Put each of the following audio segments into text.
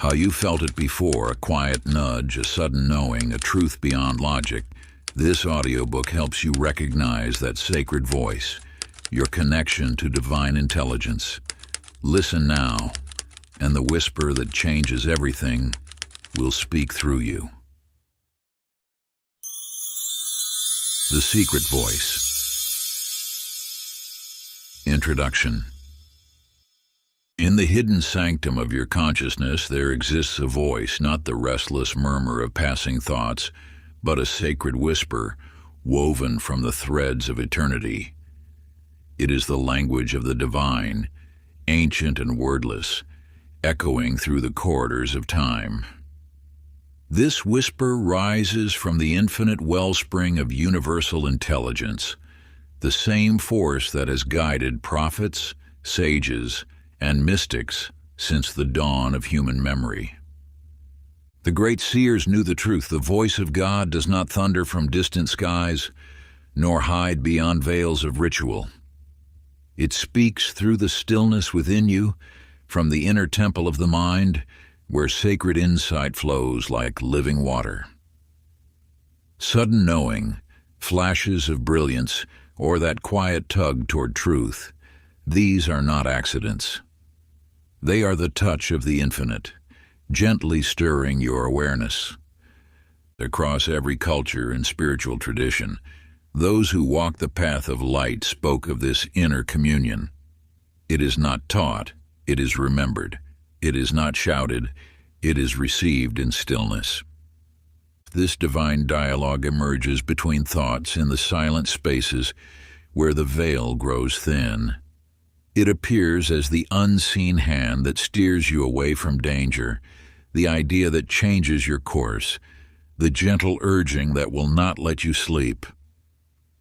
How you felt it before, a quiet nudge, a sudden knowing, a truth beyond logic. This audiobook helps you recognize that sacred voice, your connection to divine intelligence. Listen now, and the whisper that changes everything will speak through you. The Secret Voice. Introduction. In the hidden sanctum of your consciousness, there exists a voice, not the restless murmur of passing thoughts, but a sacred whisper woven from the threads of eternity. It is the language of the divine, ancient and wordless, echoing through the corridors of time. This whisper rises from the infinite wellspring of universal intelligence, the same force that has guided prophets, sages, and mystics since the dawn of human memory. The great seers knew the truth. The voice of God does not thunder from distant skies, nor hide beyond veils of ritual. It speaks through the stillness within you, from the inner temple of the mind, where sacred insight flows like living water. Sudden knowing, flashes of brilliance, or that quiet tug toward truth, these are not accidents. They are the touch of the infinite, gently stirring your awareness. Across every culture and spiritual tradition, those who walk the path of light spoke of this inner communion. It is not taught, it is remembered. It is not shouted, it is received in stillness. This divine dialogue emerges between thoughts in the silent spaces where the veil grows thin. It appears as the unseen hand that steers you away from danger, the idea that changes your course, the gentle urging that will not let you sleep.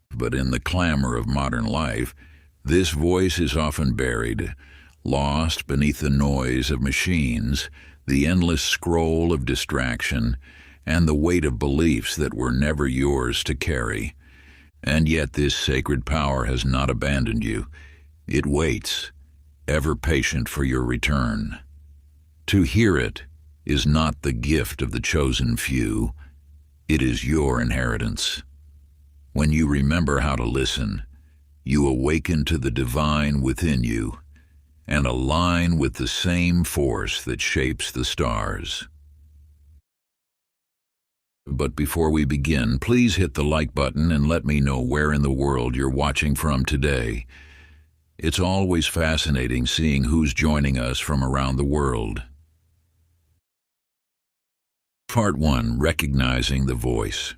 But in the clamor of modern life, this voice is often buried, lost beneath the noise of machines, the endless scroll of distraction, and the weight of beliefs that were never yours to carry. And yet this sacred power has not abandoned you. It waits, ever patient for your return. To hear it is not the gift of the chosen few, it is your inheritance. When you remember how to listen, you awaken to the divine within you and align with the same force that shapes the stars. But before we begin, please hit the like button and let me know where in the world you're watching from today. It's always fascinating seeing who's joining us from around the world. Part 1. Recognizing the Voice.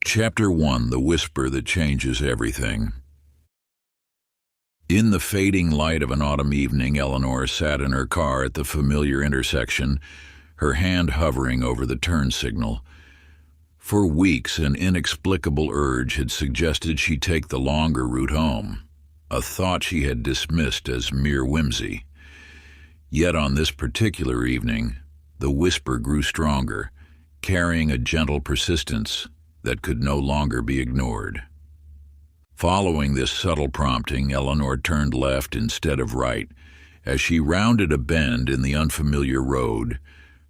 Chapter 1. The Whisper That Changes Everything. In the fading light of an autumn evening, Eleanor sat in her car at the familiar intersection, her hand hovering over the turn signal. For weeks, an inexplicable urge had suggested she take the longer route home, a thought she had dismissed as mere whimsy. Yet on this particular evening, the whisper grew stronger, carrying a gentle persistence that could no longer be ignored. Following this subtle prompting, Eleanor turned left instead of right. As she rounded a bend in the unfamiliar road,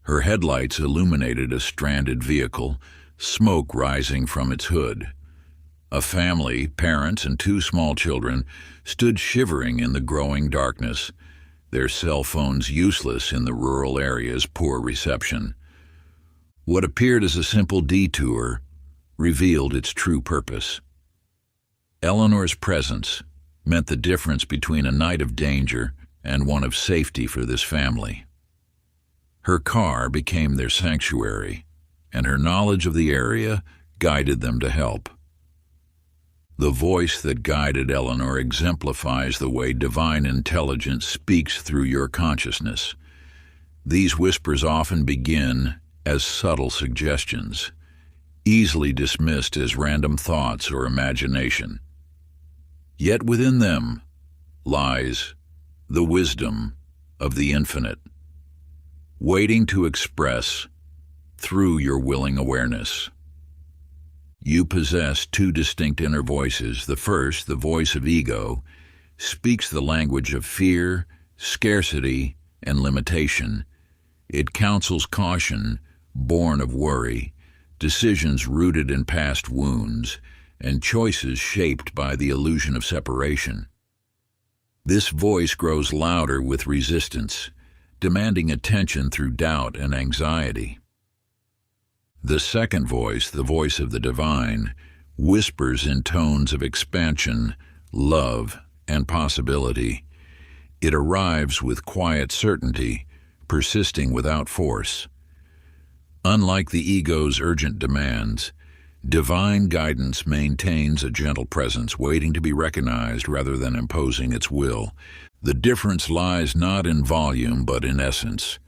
her headlights illuminated a stranded vehicle, smoke rising from its hood. A family, parents and 2 small children, stood shivering in the growing darkness, their cell phones useless in the rural area's poor reception. What appeared as a simple detour revealed its true purpose. Eleanor's presence meant the difference between a night of danger and one of safety for this family. Her car became their sanctuary, and her knowledge of the area guided them to help. The voice that guided Eleanor exemplifies the way divine intelligence speaks through your consciousness. These whispers often begin as subtle suggestions, easily dismissed as random thoughts or imagination. Yet within them lies the wisdom of the infinite, waiting to express through your willing awareness. You possess 2 distinct inner voices. The first, the voice of ego, speaks the language of fear, scarcity, and limitation, It counsels caution, born of worry, decisions rooted in past wounds, and choices shaped by the illusion of separation. This voice grows louder with resistance, demanding attention through doubt and anxiety. The second voice, the voice of the divine, whispers in tones of expansion, love, and possibility. It arrives with quiet certainty, persisting without force. Unlike the ego's urgent demands, divine guidance maintains a gentle presence, waiting to be recognized rather than imposing its will. The difference lies not in volume but in essence.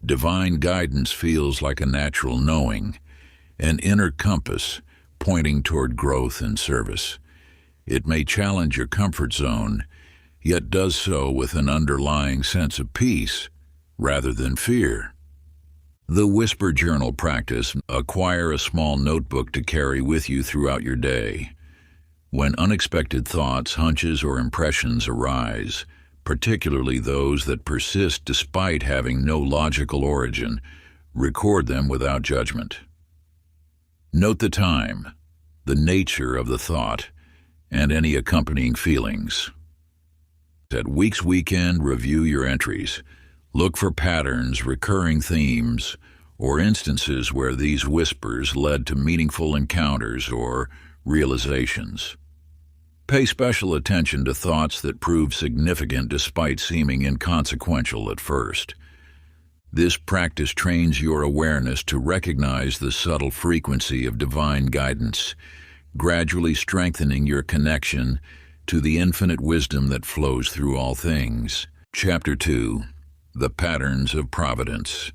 Divine guidance feels like a natural knowing, an inner compass pointing toward growth and service. It may challenge your comfort zone, yet does so with an underlying sense of peace rather than fear. The whisper journal practice. Acquire a small notebook to carry with you throughout your day. When unexpected thoughts, hunches, or impressions arise, particularly those that persist despite having no logical origin, record them without judgment. Note the time, the nature of the thought, and any accompanying feelings. At week's weekend, review your entries. Look for patterns, recurring themes, or instances where these whispers led to meaningful encounters or realizations. Pay special attention to thoughts that prove significant despite seeming inconsequential at first. This practice trains your awareness to recognize the subtle frequency of divine guidance, gradually strengthening your connection to the infinite wisdom that flows through all things. Chapter 2. The Patterns of Providence.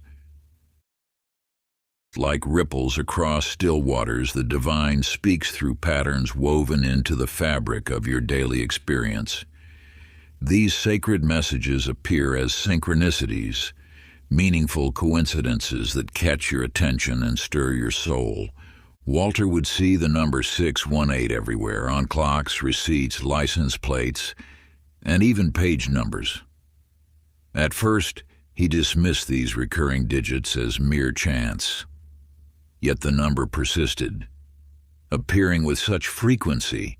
Like ripples across still waters, the divine speaks through patterns woven into the fabric of your daily experience. These sacred messages appear as synchronicities, meaningful coincidences that catch your attention and stir your soul. Walter would see the number 618 everywhere, on clocks, receipts, license plates, and even page numbers. At first, he dismissed these recurring digits as mere chance. Yet the number persisted, appearing with such frequency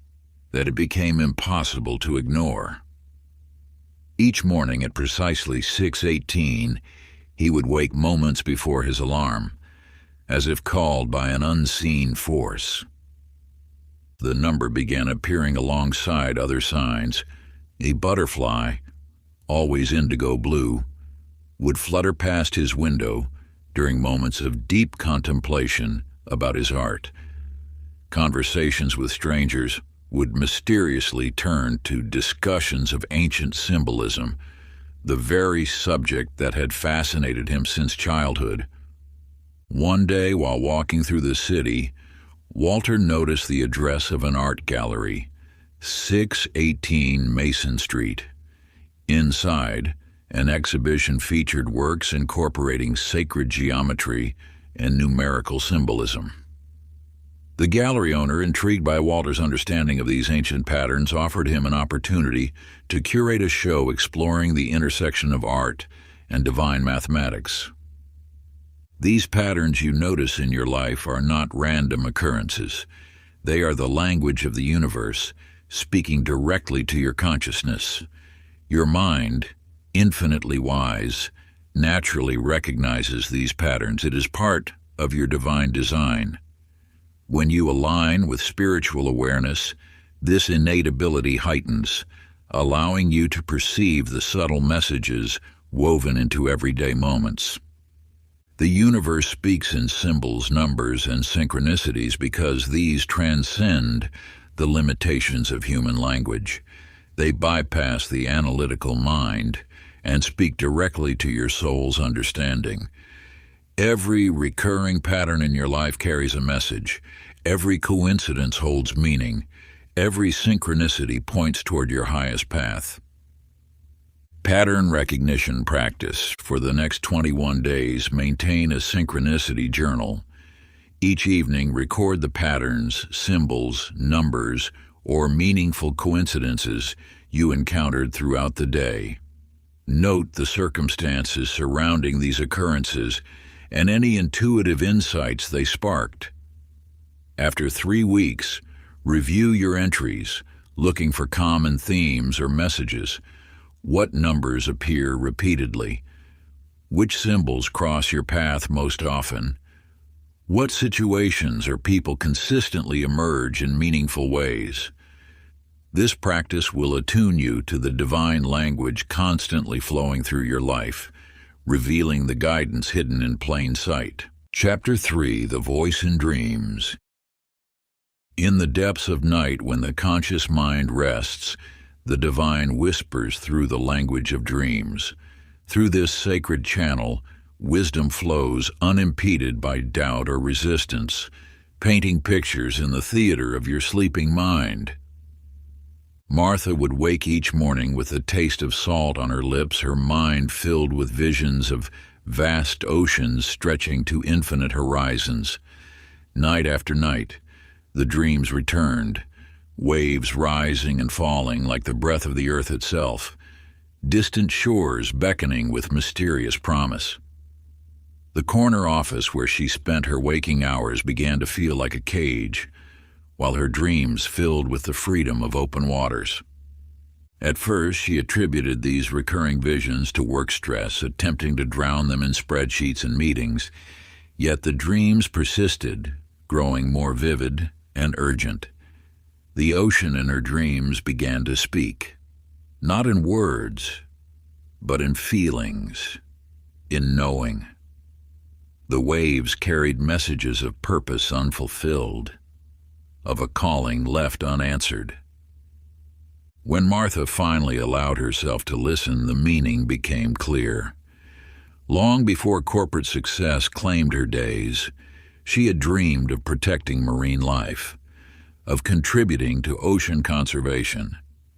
that it became impossible to ignore. Each morning at precisely 6:18, he would wake moments before his alarm, as if called by an unseen force. The number began appearing alongside other signs. A butterfly, always indigo blue, would flutter past his window during moments of deep contemplation about his art. Conversations with strangers would mysteriously turn to discussions of ancient symbolism, the very subject that had fascinated him since childhood. One day, while walking through the city, Walter noticed the address of an art gallery, 618 Mason Street. Inside, an exhibition featured works incorporating sacred geometry and numerical symbolism. The gallery owner, intrigued by Walter's understanding of these ancient patterns, offered him an opportunity to curate a show exploring the intersection of art and divine mathematics. These patterns you notice in your life are not random occurrences. They are the language of the universe, speaking directly to your consciousness. Your mind, infinitely wise, naturally recognizes these patterns. It is part of your divine design. When you align with spiritual awareness, this innate ability heightens, allowing you to perceive the subtle messages woven into everyday moments. The universe speaks in symbols, numbers, and synchronicities because these transcend the limitations of human language. They bypass the analytical mind and speak directly to your soul's understanding. Every recurring pattern in your life carries a message. Every coincidence holds meaning. Every synchronicity points toward your highest path. Pattern recognition practice. For the next 21 days, maintain a synchronicity journal. Each evening, record the patterns, symbols, numbers, or meaningful coincidences you encountered throughout the day. Note the circumstances surrounding these occurrences and any intuitive insights they sparked. After 3 weeks, review your entries, looking for common themes or messages. What numbers appear repeatedly? Which symbols cross your path most often? What situations or people consistently emerge in meaningful ways? This practice will attune you to the divine language constantly flowing through your life, revealing the guidance hidden in plain sight. Chapter 3: The Voice in Dreams. In the depths of night, when the conscious mind rests, the divine whispers through the language of dreams. Through this sacred channel, wisdom flows unimpeded by doubt or resistance, painting pictures in the theater of your sleeping mind. Martha would wake each morning with a taste of salt on her lips, her mind filled with visions of vast oceans stretching to infinite horizons. Night after night, the dreams returned, waves rising and falling like the breath of the earth itself, distant shores beckoning with mysterious promise. The corner office where she spent her waking hours began to feel like a cage, while her dreams filled with the freedom of open waters. At first, she attributed these recurring visions to work stress, attempting to drown them in spreadsheets and meetings, yet the dreams persisted, growing more vivid and urgent. The ocean in her dreams began to speak, not in words, but in feelings, in knowing. The waves carried messages of purpose unfulfilled, of a calling left unanswered. When Martha finally allowed herself to listen, the meaning became clear. Long before corporate success claimed her days, she had dreamed of protecting marine life, of contributing to ocean conservation.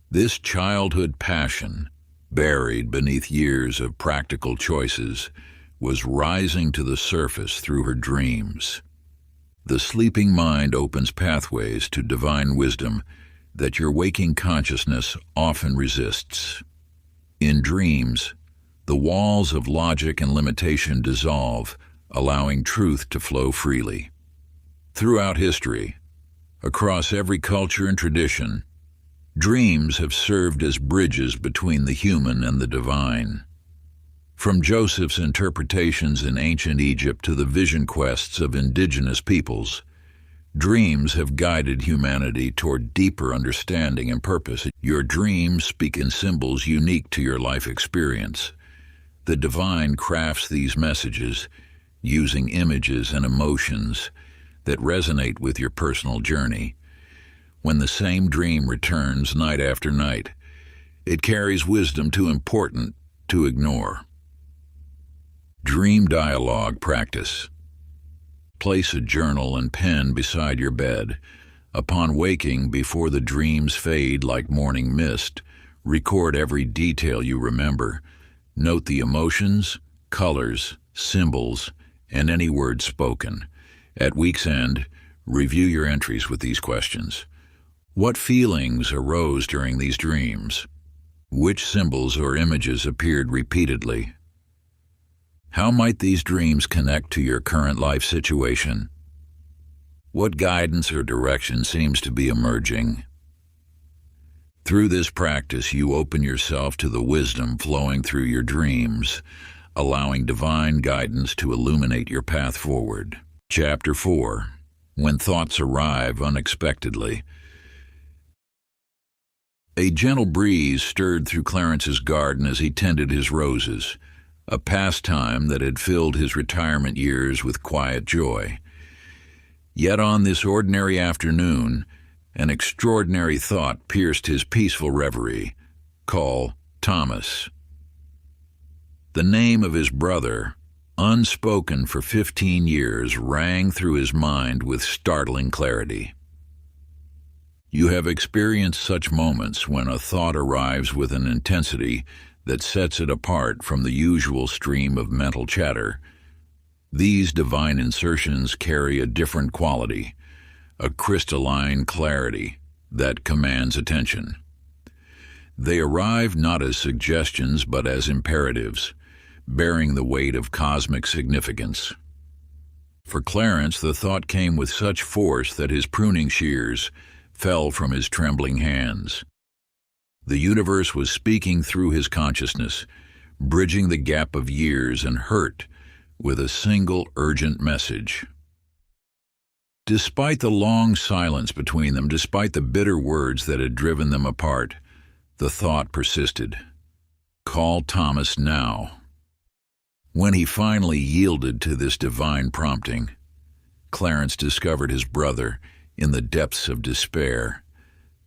This childhood passion, buried beneath years of practical choices, was rising to the surface through her dreams. The sleeping mind opens pathways to divine wisdom that your waking consciousness often resists. In dreams, the walls of logic and limitation dissolve, allowing truth to flow freely. Throughout history, across every culture and tradition, dreams have served as bridges between the human and the divine. From Joseph's interpretations in ancient Egypt to the vision quests of indigenous peoples, dreams have guided humanity toward deeper understanding and purpose. Your dreams speak in symbols unique to your life experience. The divine crafts these messages using images and emotions that resonate with your personal journey. When the same dream returns night after night, it carries wisdom too important to ignore. Dream dialogue practice. Place a journal and pen beside your bed. Upon waking, before the dreams fade like morning mist, record every detail you remember. Note the emotions, colors, symbols, and any words spoken. At week's end, review your entries with these questions. What feelings arose during these dreams? Which symbols or images appeared repeatedly? How might these dreams connect to your current life situation? What guidance or direction seems to be emerging? Through this practice, you open yourself to the wisdom flowing through your dreams, allowing divine guidance to illuminate your path forward. Chapter 4: When Thoughts Arrive Unexpectedly. A gentle breeze stirred through Clarence's garden as he tended his roses, a pastime that had filled his retirement years with quiet joy. Yet on this ordinary afternoon, an extraordinary thought pierced his peaceful reverie. Call Thomas. The name of his brother, unspoken for 15 years, rang through his mind with startling clarity. You have experienced such moments when a thought arrives with an intensity that sets it apart from the usual stream of mental chatter. These divine insertions carry a different quality, a crystalline clarity that commands attention. They arrive not as suggestions but as imperatives, bearing the weight of cosmic significance. For Clarence, the thought came with such force that his pruning shears fell from his trembling hands. The universe was speaking through his consciousness, bridging the gap of years and hurt with a single urgent message. Despite the long silence between them, despite the bitter words that had driven them apart, the thought persisted. Call Thomas now. When he finally yielded to this divine prompting, Clarence discovered his brother in the depths of despair,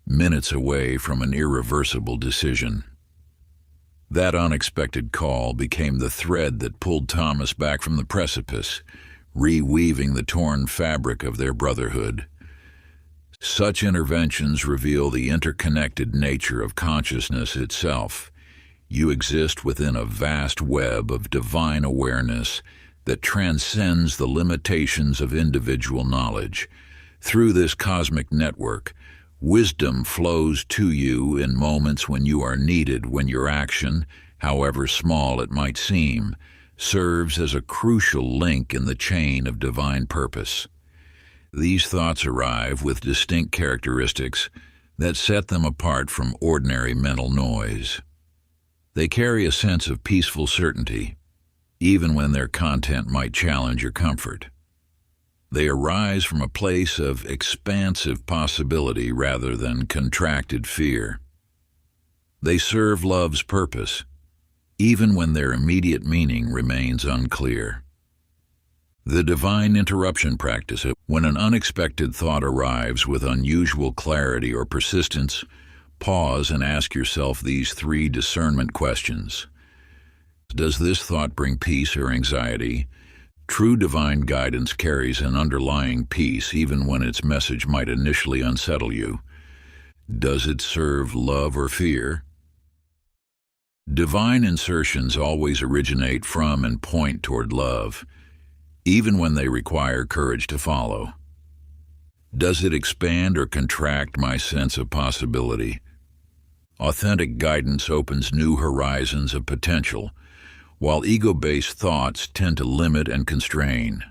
minutes away from an irreversible decision. That unexpected call became the thread that pulled Thomas back from the precipice, reweaving the torn fabric of their brotherhood. Such interventions reveal the interconnected nature of consciousness itself. You exist within a vast web of divine awareness that transcends the limitations of individual knowledge. Through this cosmic network, wisdom flows to you in moments when you are needed, when your action, however small it might seem, serves as a crucial link in the chain of divine purpose. These thoughts arrive with distinct characteristics that set them apart from ordinary mental noise. They carry a sense of peaceful certainty, even when their content might challenge your comfort. They arise from a place of expansive possibility rather than contracted fear. They serve love's purpose, even when their immediate meaning remains unclear. The divine interruption practice, when an unexpected thought arrives with unusual clarity or persistence, pause and ask yourself these 3 discernment questions. Does this thought bring peace or anxiety? True divine guidance carries an underlying peace even when its message might initially unsettle you. Does it serve love or fear? Divine insertions always originate from and point toward love, even when they require courage to follow. Does it expand or contract my sense of possibility? Authentic guidance opens new horizons of potential, while ego-based thoughts tend to limit and constrain.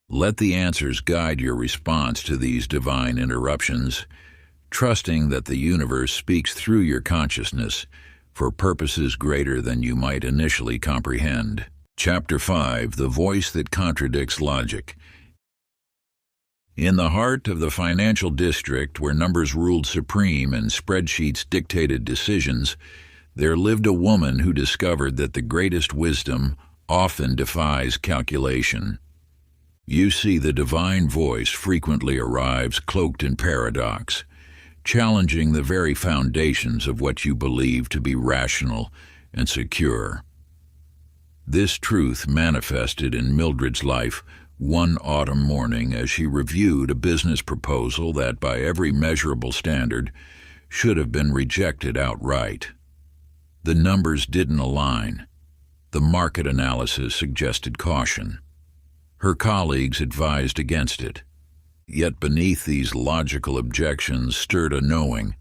Let the answers guide your response to these divine interruptions, trusting that the universe speaks through your consciousness for purposes greater than you might initially comprehend. Chapter 5: The Voice That Contradicts Logic. In the heart of the financial district, where numbers ruled supreme and spreadsheets dictated decisions, there lived a woman who discovered that the greatest wisdom often defies calculation. You see, the divine voice frequently arrives cloaked in paradox, challenging the very foundations of what you believe to be rational and secure. This truth manifested in Mildred's life one autumn morning as she reviewed a business proposal that, by every measurable standard, should have been rejected outright. The numbers didn't align. The market analysis suggested caution. Her colleagues advised against it. Yet beneath these logical objections stirred a knowing,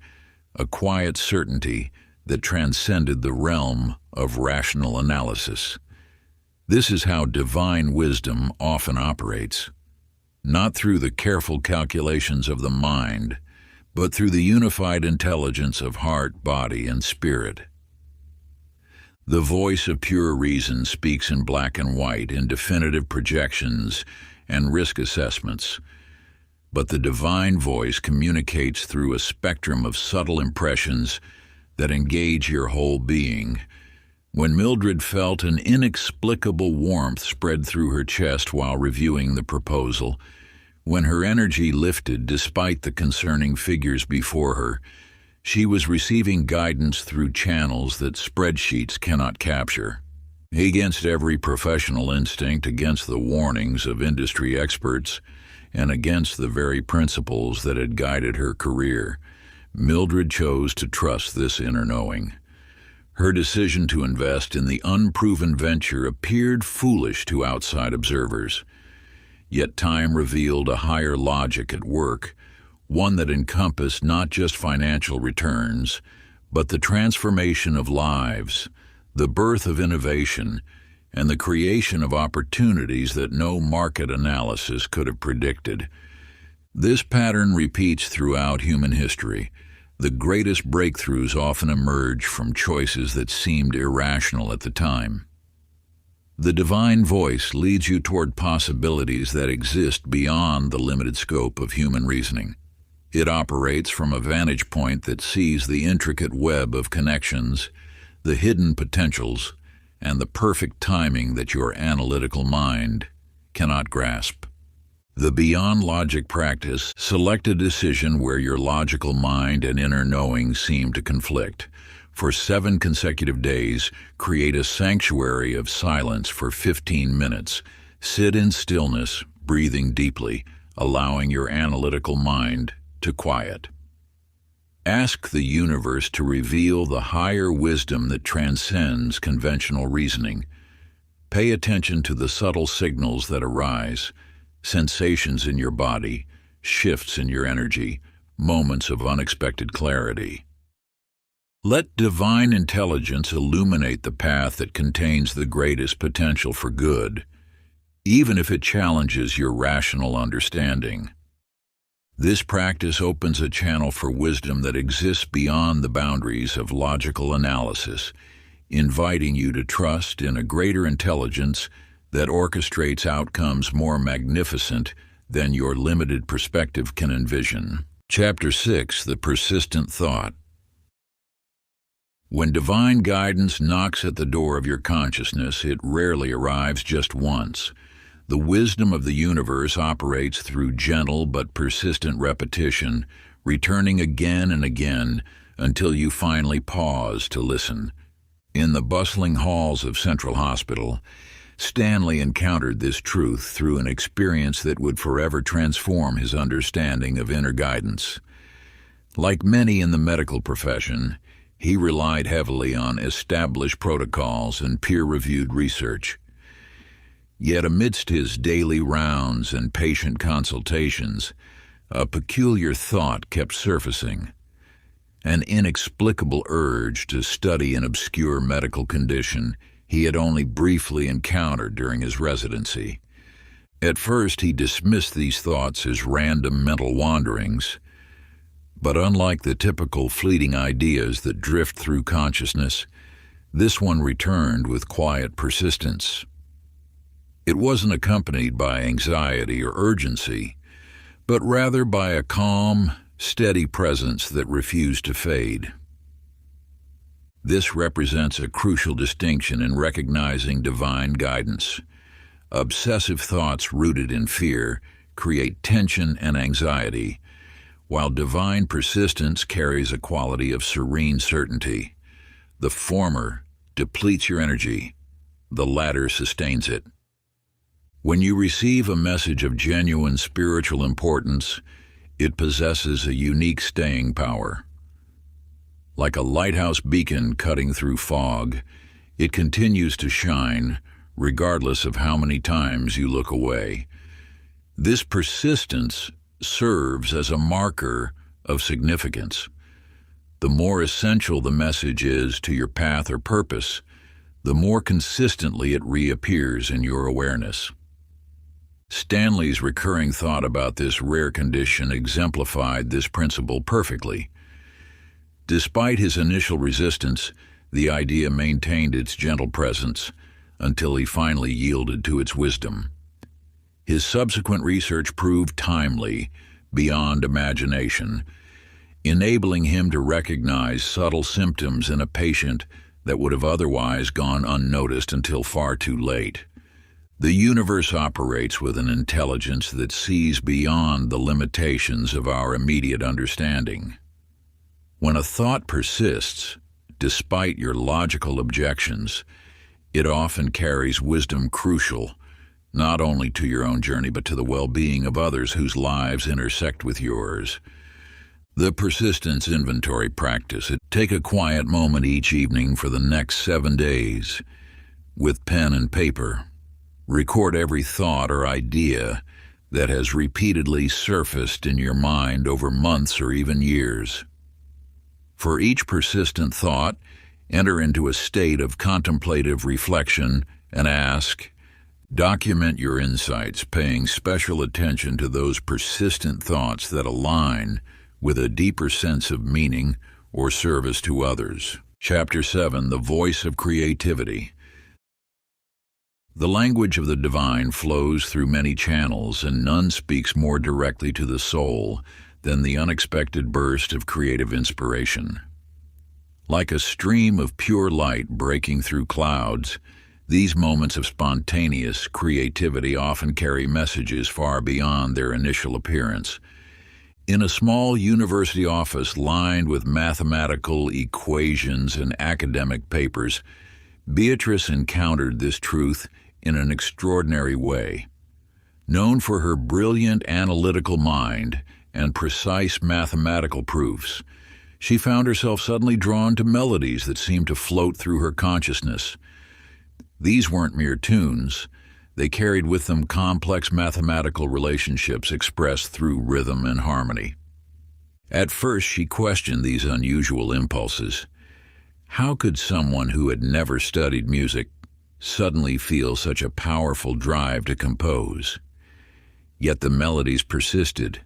a quiet certainty that transcended the realm of rational analysis. This is how divine wisdom often operates, not through the careful calculations of the mind, but through the unified intelligence of heart, body, and spirit. The voice of pure reason speaks in black and white, in definitive projections and risk assessments, but the divine voice communicates through a spectrum of subtle impressions that engage your whole being. When Mildred felt an inexplicable warmth spread through her chest while reviewing the proposal, when her energy lifted despite the concerning figures before her, she was receiving guidance through channels that spreadsheets cannot capture. Against every professional instinct, against the warnings of industry experts, and against the very principles that had guided her career, Mildred chose to trust this inner knowing. Her decision to invest in the unproven venture appeared foolish to outside observers. Yet time revealed a higher logic at work, one that encompassed not just financial returns, but the transformation of lives, the birth of innovation, and the creation of opportunities that no market analysis could have predicted. This pattern repeats throughout human history. The greatest breakthroughs often emerge from choices that seemed irrational at the time. The divine voice leads you toward possibilities that exist beyond the limited scope of human reasoning. It operates from a vantage point that sees the intricate web of connections, the hidden potentials, and the perfect timing that your analytical mind cannot grasp. The beyond logic practice: select a decision where your logical mind and inner knowing seem to conflict. For 7 consecutive days, create a sanctuary of silence for 15 minutes. Sit in stillness, breathing deeply, allowing your analytical mind to quiet. Ask the universe to reveal the higher wisdom that transcends conventional reasoning. Pay attention to the subtle signals that arise: sensations in your body, shifts in your energy, moments of unexpected clarity. Let divine intelligence illuminate the path that contains the greatest potential for good, even if it challenges your rational understanding. This practice opens a channel for wisdom that exists beyond the boundaries of logical analysis, inviting you to trust in a greater intelligence that orchestrates outcomes more magnificent than your limited perspective can envision. Chapter 6: The Persistent Thought. When divine guidance knocks at the door of your consciousness, it rarely arrives just once. The wisdom of the universe operates through gentle but persistent repetition, returning again and again until you finally pause to listen. In the bustling halls of Central Hospital, Stanley encountered this truth through an experience that would forever transform his understanding of inner guidance. Like many in the medical profession, he relied heavily on established protocols and peer-reviewed research. Yet amidst his daily rounds and patient consultations, a peculiar thought kept surfacing: an inexplicable urge to study an obscure medical condition he had only briefly encountered during his residency. At first, he dismissed these thoughts as random mental wanderings, but unlike the typical fleeting ideas that drift through consciousness, this one returned with quiet persistence. It wasn't accompanied by anxiety or urgency, but rather by a calm, steady presence that refused to fade. This represents a crucial distinction in recognizing divine guidance. Obsessive thoughts rooted in fear create tension and anxiety, while divine persistence carries a quality of serene certainty. The former depletes your energy, the latter sustains it. When you receive a message of genuine spiritual importance, it possesses a unique staying power. Like a lighthouse beacon cutting through fog, it continues to shine, regardless of how many times you look away. This persistence serves as a marker of significance. The more essential the message is to your path or purpose, the more consistently it reappears in your awareness. Stanley's recurring thought about this rare condition exemplified this principle perfectly. Despite his initial resistance, the idea maintained its gentle presence until he finally yielded to its wisdom. His subsequent research proved timely, beyond imagination, enabling him to recognize subtle symptoms in a patient that would have otherwise gone unnoticed until far too late. The universe operates with an intelligence that sees beyond the limitations of our immediate understanding. When a thought persists, despite your logical objections, it often carries wisdom crucial, not only to your own journey but to the well-being of others whose lives intersect with yours. The persistence inventory practice. Take a quiet moment each evening for the next 7 days. With pen and paper, record every thought or idea that has repeatedly surfaced in your mind over months or even years. For each persistent thought, enter into a state of contemplative reflection and ask, document your insights, paying special attention to those persistent thoughts that align with a deeper sense of meaning or service to others. Chapter 7, The Voice of Creativity. The language of the divine flows through many channels, and none speaks more directly to the soul than the unexpected burst of creative inspiration. Like a stream of pure light breaking through clouds, these moments of spontaneous creativity often carry messages far beyond their initial appearance. In a small university office lined with mathematical equations and academic papers, Beatrice encountered this truth in an extraordinary way. Known for her brilliant analytical mind and precise mathematical proofs, she found herself suddenly drawn to melodies that seemed to float through her consciousness. These weren't mere tunes. They carried with them complex mathematical relationships expressed through rhythm and harmony. At first, she questioned these unusual impulses. How could someone who had never studied music suddenly feel such a powerful drive to compose? Yet the melodies persisted,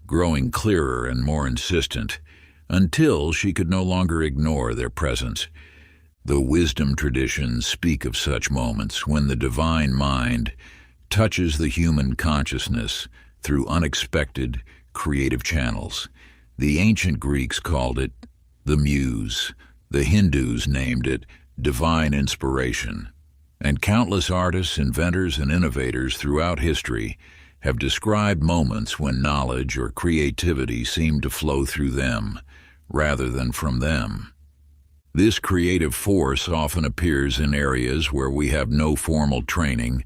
growing clearer and more insistent, until she could no longer ignore their presence. The wisdom traditions speak of such moments when the divine mind touches the human consciousness through unexpected, creative channels. The ancient Greeks called it the muse. The Hindus named it divine inspiration. And countless artists, inventors, and innovators throughout history have described moments when knowledge or creativity seemed to flow through them rather than from them. This creative force often appears in areas where we have no formal training,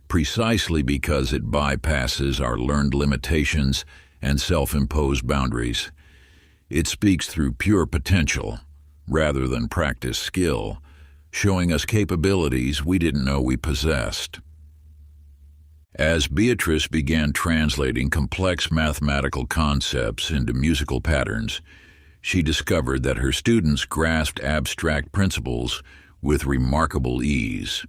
precisely because it bypasses our learned limitations and self-imposed boundaries. It speaks through pure potential rather than practiced skill, showing us capabilities we didn't know we possessed. As Beatrice began translating complex mathematical concepts into musical patterns, she discovered that her students grasped abstract principles with remarkable ease.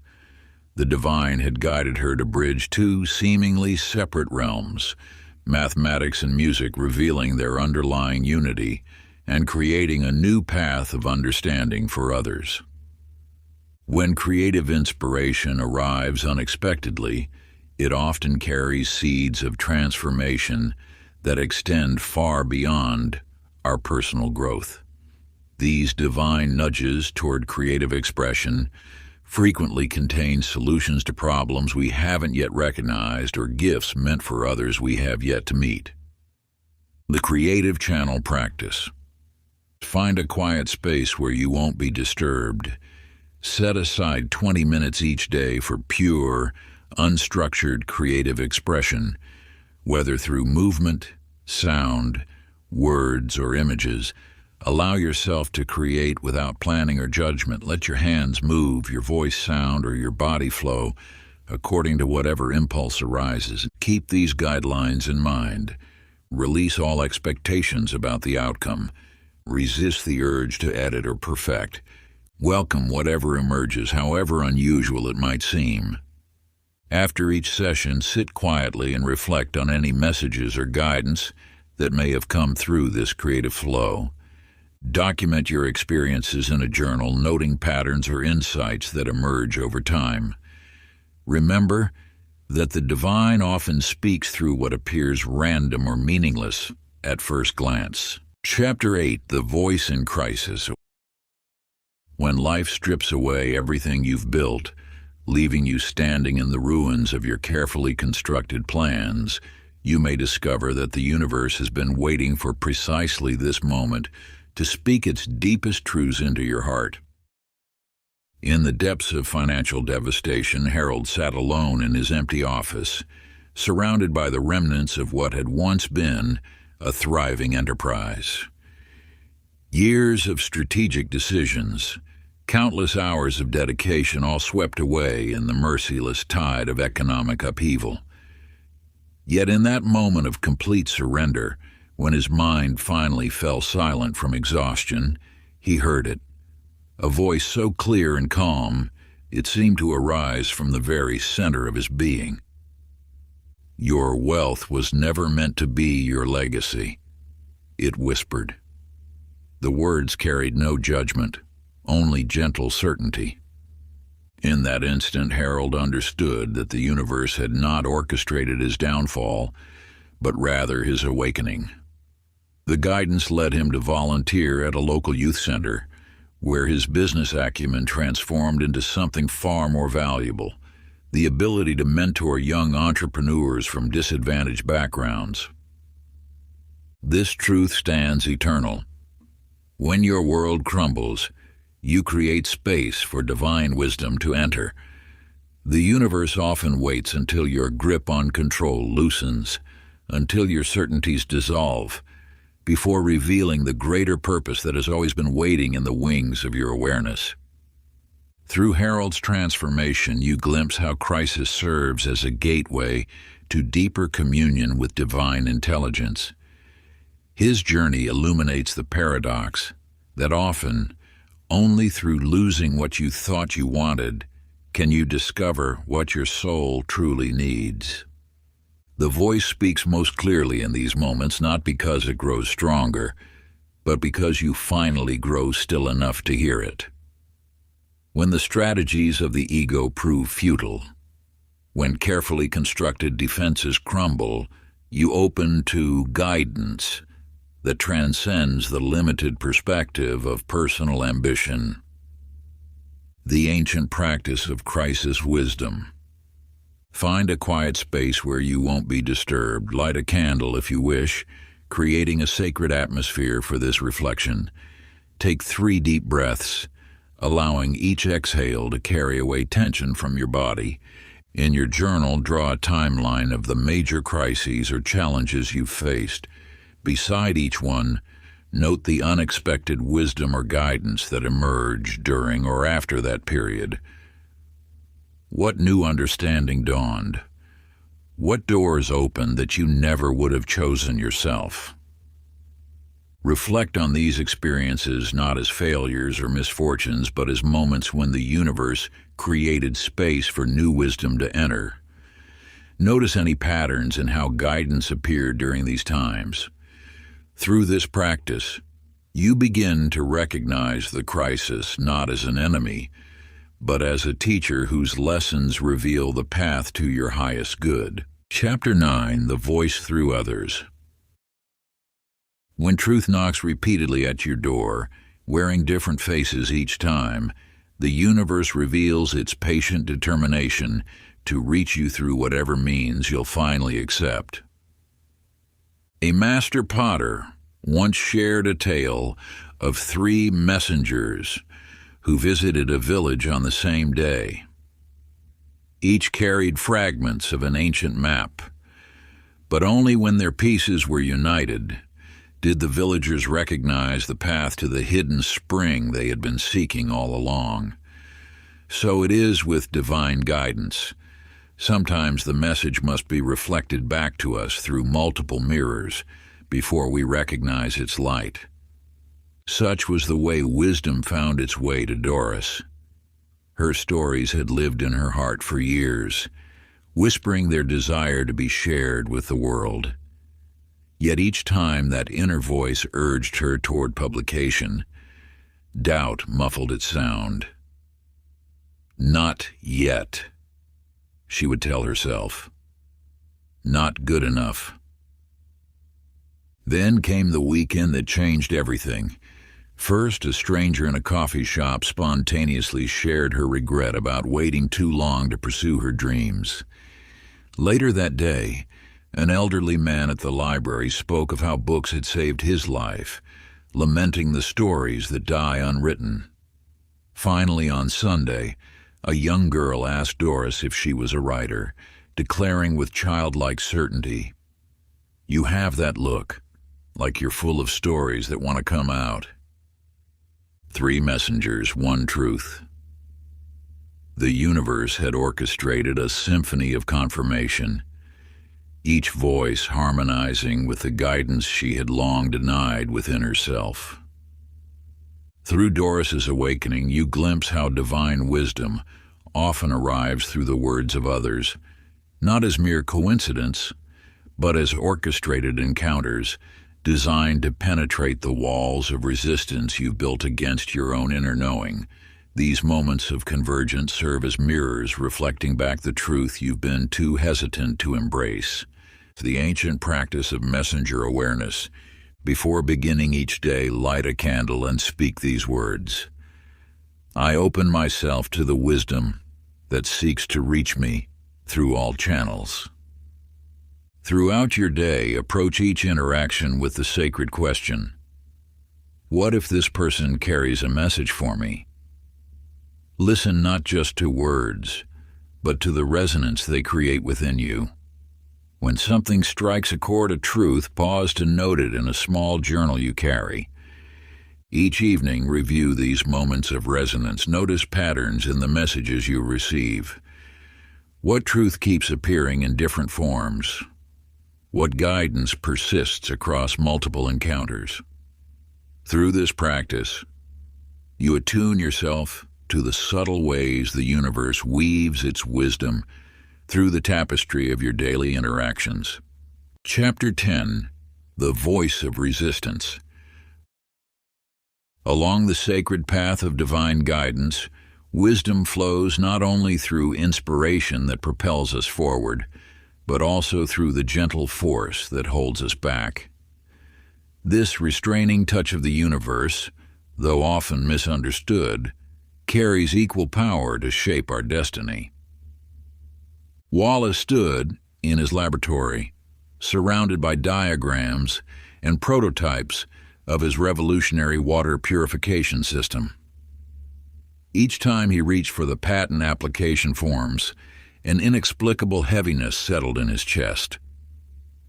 The divine had guided her to bridge two seemingly separate realms, mathematics and music, revealing their underlying unity and creating a new path of understanding for others. When creative inspiration arrives unexpectedly, it often carries seeds of transformation that extend far beyond our personal growth. These divine nudges toward creative expression frequently contain solutions to problems we haven't yet recognized or gifts meant for others we have yet to meet. The creative channel practice. Find a quiet space where you won't be disturbed. Set aside 20 minutes each day for pure, unstructured creative expression, whether through movement, sound, words, or images. Allow yourself to create without planning or judgment. Let your hands move, your voice sound, or your body flow according to whatever impulse arises. Keep these guidelines in mind. Release all expectations about the outcome. Resist the urge to edit or perfect. Welcome whatever emerges, however unusual it might seem. After each session, sit quietly and reflect on any messages or guidance that may have come through this creative flow. Document your experiences in a journal, noting patterns or insights that emerge over time. Remember that the divine often speaks through what appears random or meaningless at first glance. Chapter 8, The Voice in Crisis. When life strips away everything you've built, leaving you standing in the ruins of your carefully constructed plans, you may discover that the universe has been waiting for precisely this moment to speak its deepest truths into your heart. In the depths of financial devastation, Harold sat alone in his empty office, surrounded by the remnants of what had once been a thriving enterprise. Years of strategic decisions, countless hours of dedication, all swept away in the merciless tide of economic upheaval. Yet in that moment of complete surrender, When his mind finally fell silent from exhaustion, he heard it, a voice so clear and calm it seemed to arise from the very center of his being. "Your wealth was never meant to be your legacy," it whispered. The words carried no judgment, only gentle certainty. In that instant, Harold understood that the universe had not orchestrated his downfall, but rather his awakening. The guidance led him to volunteer at a local youth center, where his business acumen transformed into something far more valuable: the ability to mentor young entrepreneurs from disadvantaged backgrounds. This truth stands eternal. When your world crumbles, you create space for divine wisdom to enter. The universe often waits until your grip on control loosens, until your certainties dissolve, before revealing the greater purpose that has always been waiting in the wings of your awareness. Through Harold's transformation, you glimpse how crisis serves as a gateway to deeper communion with divine intelligence. His journey illuminates the paradox that often, only through losing what you thought you wanted, can you discover what your soul truly needs. The voice speaks most clearly in these moments, not because it grows stronger, but because you finally grow still enough to hear it. When the strategies of the ego prove futile, when carefully constructed defenses crumble, you open to guidance that transcends the limited perspective of personal ambition. The ancient practice of crisis wisdom. Find a quiet space where you won't be disturbed. Light a candle if you wish, creating a sacred atmosphere for this reflection. Take 3 deep breaths, allowing each exhale to carry away tension from your body. In your journal, draw a timeline of the major crises or challenges you've faced. Beside each one, note the unexpected wisdom or guidance that emerged during or after that period. What new understanding dawned? What doors opened that you never would have chosen yourself? Reflect on these experiences not as failures or misfortunes, but as moments when the universe created space for new wisdom to enter. Notice any patterns in how guidance appeared during these times. Through this practice, you begin to recognize the crisis not as an enemy, but as a teacher whose lessons reveal the path to your highest good. Chapter 9: The Voice Through Others. When truth knocks repeatedly at your door, wearing different faces each time, the universe reveals its patient determination to reach you through whatever means you'll finally accept. A master potter once shared a tale of 3 messengers who visited a village on the same day. Each carried fragments of an ancient map, but only when their pieces were united did the villagers recognize the path to the hidden spring they had been seeking all along. So it is with divine guidance. Sometimes the message must be reflected back to us through multiple mirrors before we recognize its light. Such was the way wisdom found its way to Doris. Her stories had lived in her heart for years, whispering their desire to be shared with the world. Yet each time that inner voice urged her toward publication, doubt muffled its sound. Not yet, she would tell herself. Not good enough. Then came the weekend that changed everything. First, a stranger in a coffee shop spontaneously shared her regret about waiting too long to pursue her dreams. Later that day, an elderly man at the library spoke of how books had saved his life, lamenting the stories that die unwritten. Finally, on Sunday, a young girl asked Doris if she was a writer, declaring with childlike certainty, "You have that look, like you're full of stories that want to come out." 3 messengers, 1 truth. The universe had orchestrated a symphony of confirmation. each voice harmonizing with the guidance she had long denied within herself. Through Doris's awakening, you glimpse how divine wisdom often arrives through the words of others, not as mere coincidence, but as orchestrated encounters designed to penetrate the walls of resistance you've built against your own inner knowing. These moments of convergence serve as mirrors reflecting back the truth you've been too hesitant to embrace. The ancient practice of messenger awareness. Before beginning each day, light a candle and speak these words. I open myself to the wisdom that seeks to reach me through all channels. Throughout your day, approach each interaction with the sacred question, what if this person carries a message for me? Listen not just to words, but to the resonance they create within you. When something strikes a chord of truth, pause to note it in a small journal you carry. Each evening, review these moments of resonance. Notice patterns in the messages you receive. What truth keeps appearing in different forms? What guidance persists across multiple encounters? Through this practice, you attune yourself to the subtle ways the universe weaves its wisdom through the tapestry of your daily interactions. Chapter 10. The Voice of Resistance. Along the sacred path of divine guidance, wisdom flows not only through inspiration that propels us forward, but also through the gentle force that holds us back. This restraining touch of the universe, though often misunderstood, carries equal power to shape our destiny. Wallace stood in his laboratory, surrounded by diagrams and prototypes of his revolutionary water purification system. Each time he reached for the patent application forms, an inexplicable heaviness settled in his chest.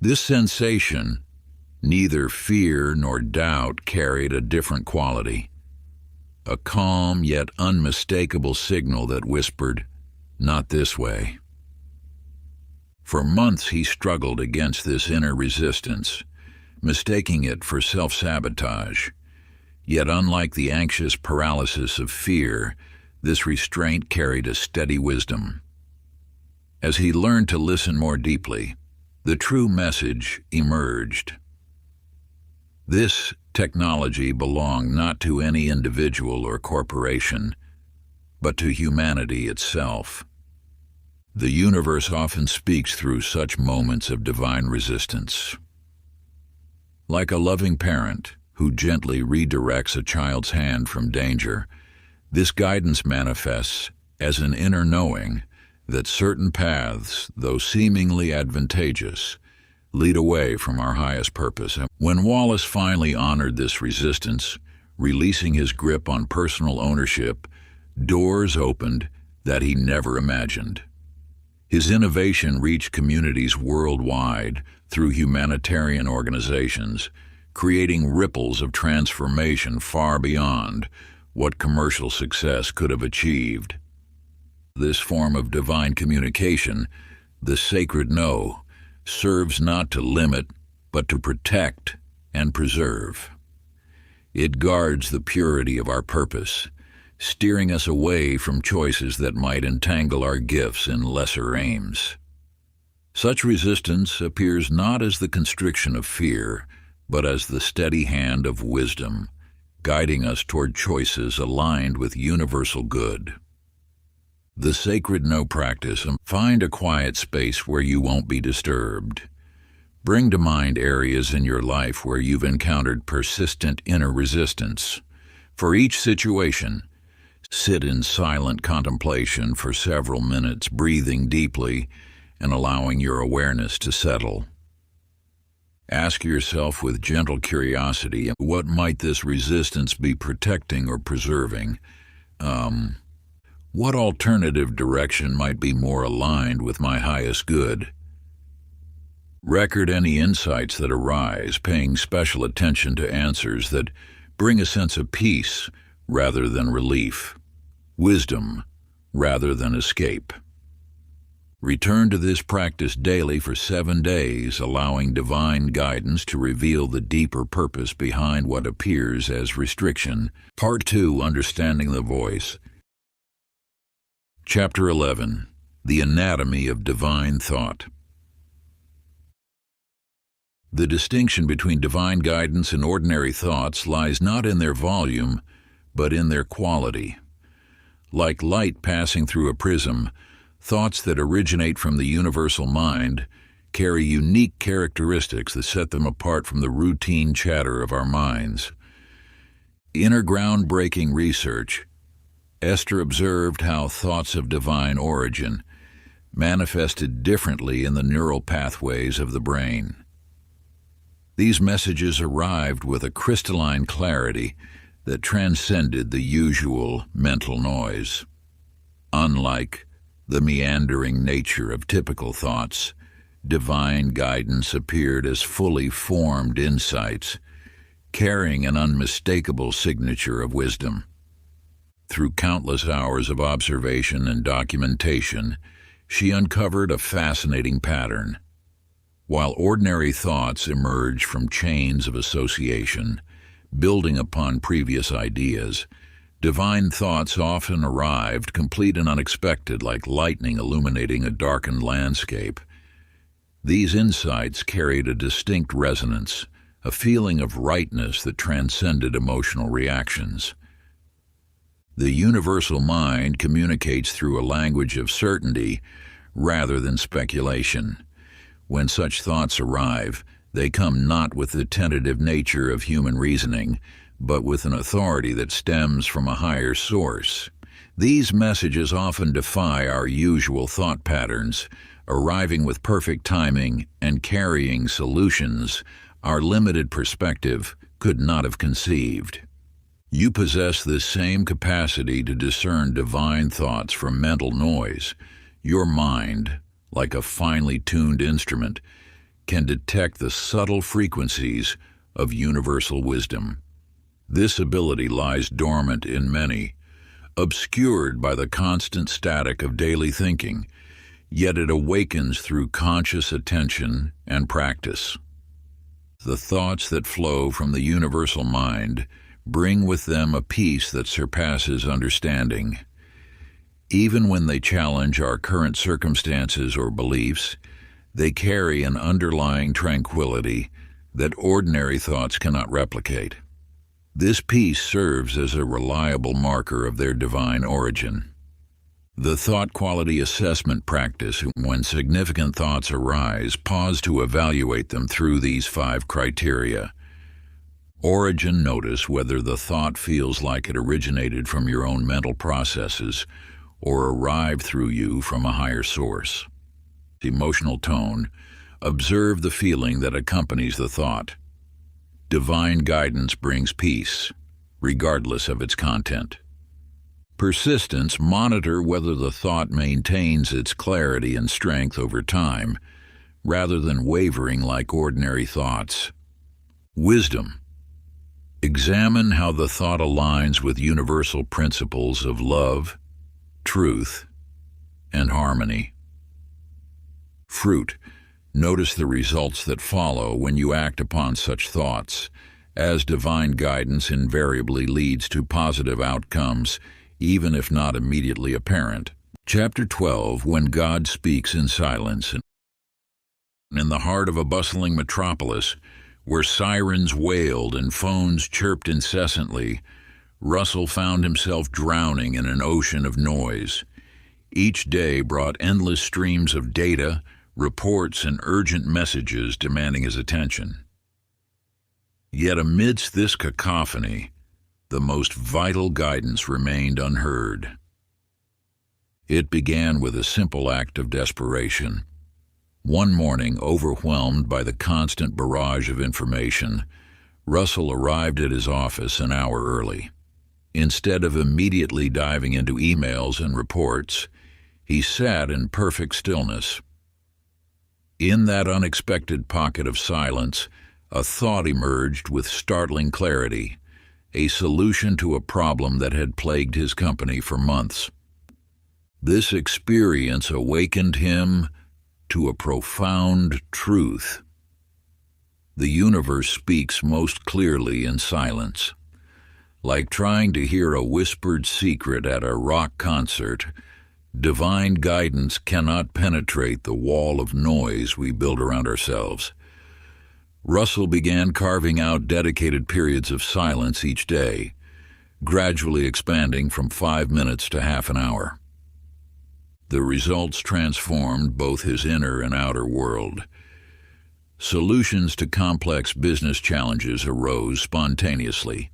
This sensation, neither fear nor doubt, carried a different quality, a calm yet unmistakable signal that whispered, "Not this way." For months he struggled against this inner resistance, mistaking it for self-sabotage. Yet unlike the anxious paralysis of fear, this restraint carried a steady wisdom. As he learned to listen more deeply, the true message emerged. This technology belonged not to any individual or corporation, but to humanity itself. The universe often speaks through such moments of divine resistance. Like a loving parent who gently redirects a child's hand from danger, this guidance manifests as an inner knowing that certain paths, though seemingly advantageous, lead away from our highest purpose. And when Wallace finally honored this resistance, releasing his grip on personal ownership, doors opened that he never imagined. His innovation reached communities worldwide through humanitarian organizations, creating ripples of transformation far beyond what commercial success could have achieved. This form of divine communication, the sacred no, serves not to limit, but to protect and preserve. It guards the purity of our purpose, steering us away from choices that might entangle our gifts in lesser aims. Such resistance appears not as the constriction of fear, but as the steady hand of wisdom, guiding us toward choices aligned with universal good. The sacred no practice. Find a quiet space where you won't be disturbed. Bring to mind areas in your life where you've encountered persistent inner resistance. For each situation, sit in silent contemplation for several minutes, breathing deeply and allowing your awareness to settle. Ask yourself with gentle curiosity, what might this resistance be protecting or preserving? What alternative direction might be more aligned with my highest good? Record any insights that arise, paying special attention to answers that bring a sense of peace rather than relief, wisdom rather than escape. Return to this practice daily for 7 days, allowing divine guidance to reveal the deeper purpose behind what appears as restriction. Part 2, Understanding the Voice. Chapter 11, The Anatomy of Divine Thought. The distinction between divine guidance and ordinary thoughts lies not in their volume, but in their quality. Like light passing through a prism, thoughts that originate from the universal mind carry unique characteristics that set them apart from the routine chatter of our minds. In her groundbreaking research, Esther observed how thoughts of divine origin manifested differently in the neural pathways of the brain. These messages arrived with a crystalline clarity that transcended the usual mental noise. Unlike the meandering nature of typical thoughts, divine guidance appeared as fully formed insights, carrying an unmistakable signature of wisdom. Through countless hours of observation and documentation, she uncovered a fascinating pattern. While ordinary thoughts emerge from chains of association, building upon previous ideas, divine thoughts often arrived complete and unexpected, like lightning illuminating a darkened landscape. These insights carried a distinct resonance, a feeling of rightness that transcended emotional reactions. The universal mind communicates through a language of certainty rather than speculation. When such thoughts arrive, they come not with the tentative nature of human reasoning, but with an authority that stems from a higher source. These messages often defy our usual thought patterns, arriving with perfect timing and carrying solutions our limited perspective could not have conceived. You possess this same capacity to discern divine thoughts from mental noise. Your mind, like a finely tuned instrument, can detect the subtle frequencies of universal wisdom. This ability lies dormant in many, obscured by the constant static of daily thinking, yet it awakens through conscious attention and practice. The thoughts that flow from the universal mind bring with them a peace that surpasses understanding. Even when they challenge our current circumstances or beliefs, they carry an underlying tranquility that ordinary thoughts cannot replicate. This peace serves as a reliable marker of their divine origin. The thought quality assessment practice: when significant thoughts arise, pause to evaluate them through these 5 criteria. Origin: notice whether the thought feels like it originated from your own mental processes or arrived through you from a higher source. Emotional tone: observe the feeling that accompanies the thought. Divine guidance brings peace, regardless of its content. Persistence: monitor whether the thought maintains its clarity and strength over time, rather than wavering like ordinary thoughts. Wisdom: examine how the thought aligns with universal principles of love, truth, and harmony. Fruit: notice the results that follow when you act upon such thoughts, as divine guidance invariably leads to positive outcomes, even if not immediately apparent. Chapter 12, When God Speaks in Silence. In the heart of a bustling metropolis, where sirens wailed and phones chirped incessantly, Russell found himself drowning in an ocean of noise. Each day brought endless streams of data, reports, and urgent messages demanding his attention. Yet amidst this cacophony, the most vital guidance remained unheard. It began with a simple act of desperation. One morning, overwhelmed by the constant barrage of information, Russell arrived at his office an hour early. Instead of immediately diving into emails and reports, he sat in perfect stillness. In that unexpected pocket of silence, a thought emerged with startling clarity, a solution to a problem that had plagued his company for months. This experience awakened him to a profound truth. The universe speaks most clearly in silence. Like trying to hear a whispered secret at a rock concert, divine guidance cannot penetrate the wall of noise we build around ourselves. Russell began carving out dedicated periods of silence each day, gradually expanding from 5 minutes to half an hour. The results transformed both his inner and outer world. Solutions to complex business challenges arose spontaneously.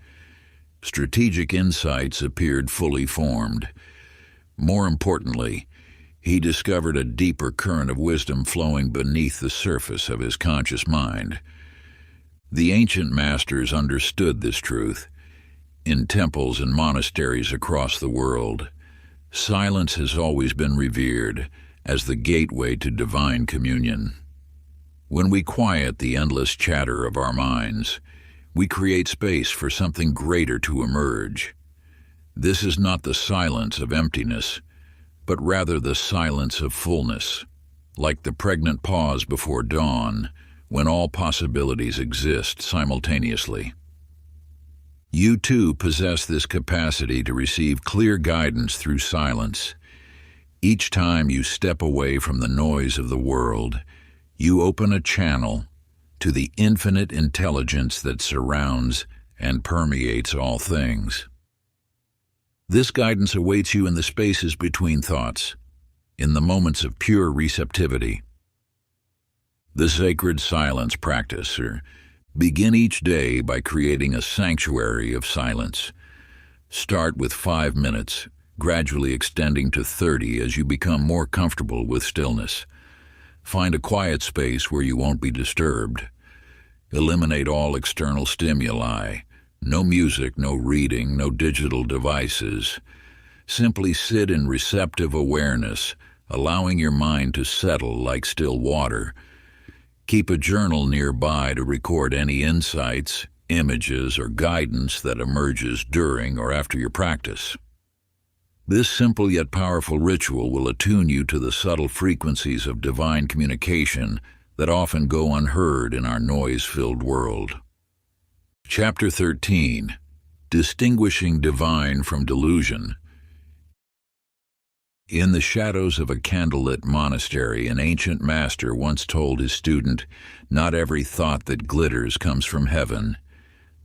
Strategic insights appeared fully formed. More importantly, he discovered a deeper current of wisdom flowing beneath the surface of his conscious mind. The ancient masters understood this truth. In temples and monasteries across the world, silence has always been revered as the gateway to divine communion. When we quiet the endless chatter of our minds, we create space for something greater to emerge. This is not the silence of emptiness, but rather the silence of fullness, like the pregnant pause before dawn, when all possibilities exist simultaneously. You too possess this capacity to receive clear guidance through silence. Each time you step away from the noise of the world, you open a channel to the infinite intelligence that surrounds and permeates all things. This guidance awaits you in the spaces between thoughts, in the moments of pure receptivity. The sacred silence practice, begin each day by creating a sanctuary of silence. Start with 5 minutes, gradually extending to 30 as you become more comfortable with stillness. Find a quiet space where you won't be disturbed. Eliminate all external stimuli. No music, no reading, no digital devices. Simply sit in receptive awareness, allowing your mind to settle like still water. Keep a journal nearby to record any insights, images, or guidance that emerges during or after your practice. This simple yet powerful ritual will attune you to the subtle frequencies of divine communication that often go unheard in our noise-filled world. Chapter 13. Distinguishing Divine from Delusion. In the shadows of a candlelit monastery, an ancient master once told his student, "Not every thought that glitters comes from heaven."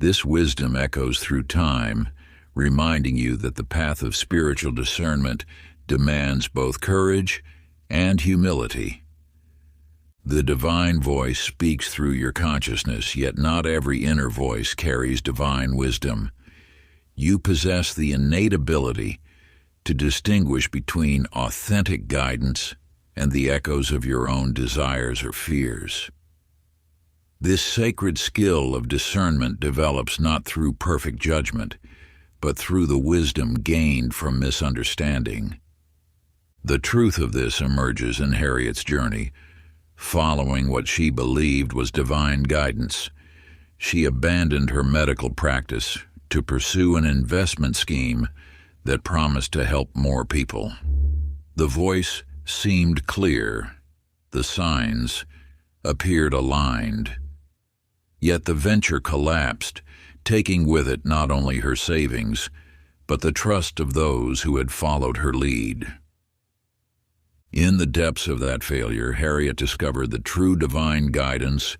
This wisdom echoes through time, reminding you that the path of spiritual discernment demands both courage and humility. The divine voice speaks through your consciousness, yet not every inner voice carries divine wisdom. You possess the innate ability to distinguish between authentic guidance and the echoes of your own desires or fears. This sacred skill of discernment develops not through perfect judgment, but through the wisdom gained from misunderstanding. The truth of this emerges in Harriet's journey. Following what she believed was divine guidance, she abandoned her medical practice to pursue an investment scheme that promised to help more people. The voice seemed clear. The signs appeared aligned. Yet the venture collapsed, taking with it not only her savings, but the trust of those who had followed her lead. In the depths of that failure, Harriet discovered that true divine guidance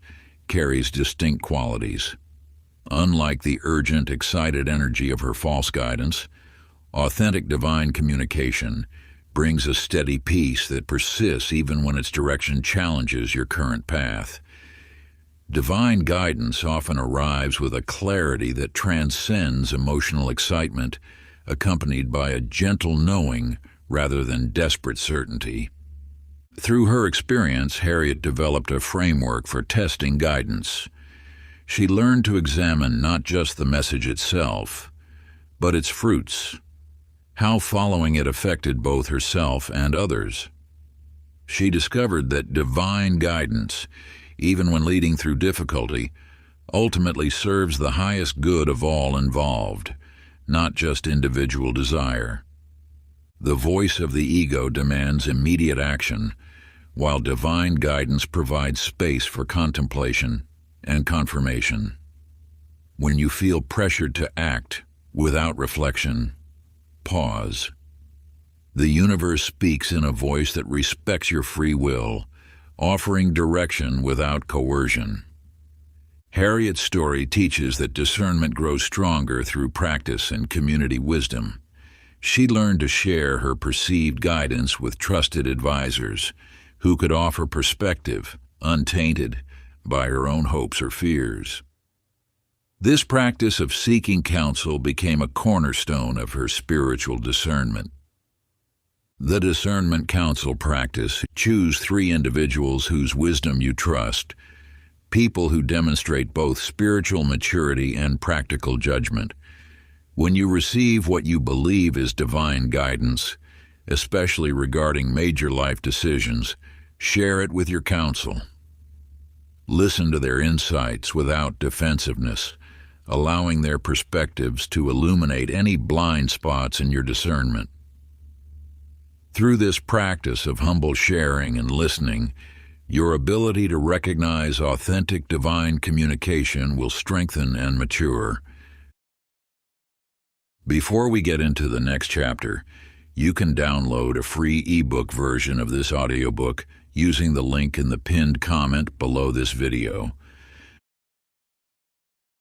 carries distinct qualities. Unlike the urgent, excited energy of her false guidance, authentic divine communication brings a steady peace that persists even when its direction challenges your current path. Divine guidance often arrives with a clarity that transcends emotional excitement, accompanied by a gentle knowing rather than desperate certainty. Through her experience, Harriet developed a framework for testing guidance. She learned to examine not just the message itself, but its fruits, how following it affected both herself and others. She discovered that divine guidance, even when leading through difficulty, ultimately serves the highest good of all involved, not just individual desire. The voice of the ego demands immediate action, while divine guidance provides space for contemplation and confirmation. When you feel pressured to act without reflection, pause. The universe speaks in a voice that respects your free will, offering direction without coercion. Harriet's story teaches that discernment grows stronger through practice and community wisdom. She learned to share her perceived guidance with trusted advisors who could offer perspective untainted by her own hopes or fears. This practice of seeking counsel became a cornerstone of her spiritual discernment. The discernment counsel practice: choose 3 individuals whose wisdom you trust, people who demonstrate both spiritual maturity and practical judgment. When you receive what you believe is divine guidance, especially regarding major life decisions, share it with your counsel. Listen to their insights without defensiveness, allowing their perspectives to illuminate any blind spots in your discernment. Through this practice of humble sharing and listening, your ability to recognize authentic divine communication will strengthen and mature. Before we get into the next chapter, you can download a free ebook version of this audiobook using the link in the pinned comment below this video.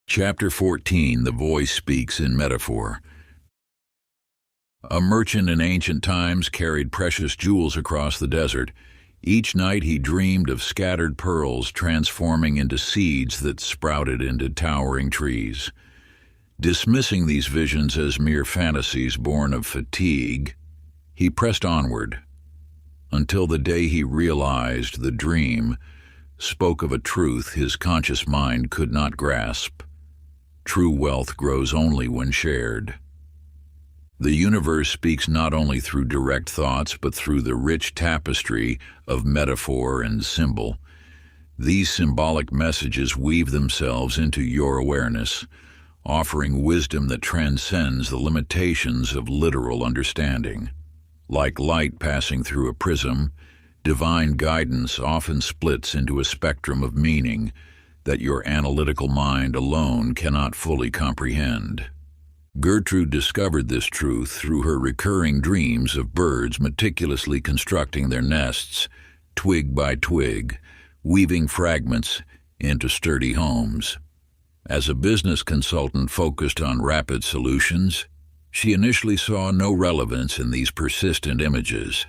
Chapter 14: The Voice Speaks in Metaphor. A merchant in ancient times carried precious jewels across the desert. Each night he dreamed of scattered pearls transforming into seeds that sprouted into towering trees. Dismissing these visions as mere fantasies born of fatigue, he pressed onward, until the day he realized the dream spoke of a truth his conscious mind could not grasp. True wealth grows only when shared. The universe speaks not only through direct thoughts, but through the rich tapestry of metaphor and symbol. These symbolic messages weave themselves into your awareness, offering wisdom that transcends the limitations of literal understanding. Like light passing through a prism, divine guidance often splits into a spectrum of meaning that your analytical mind alone cannot fully comprehend. Gertrude discovered this truth through her recurring dreams of birds meticulously constructing their nests, twig by twig, weaving fragments into sturdy homes. As a business consultant focused on rapid solutions, she initially saw no relevance in these persistent images.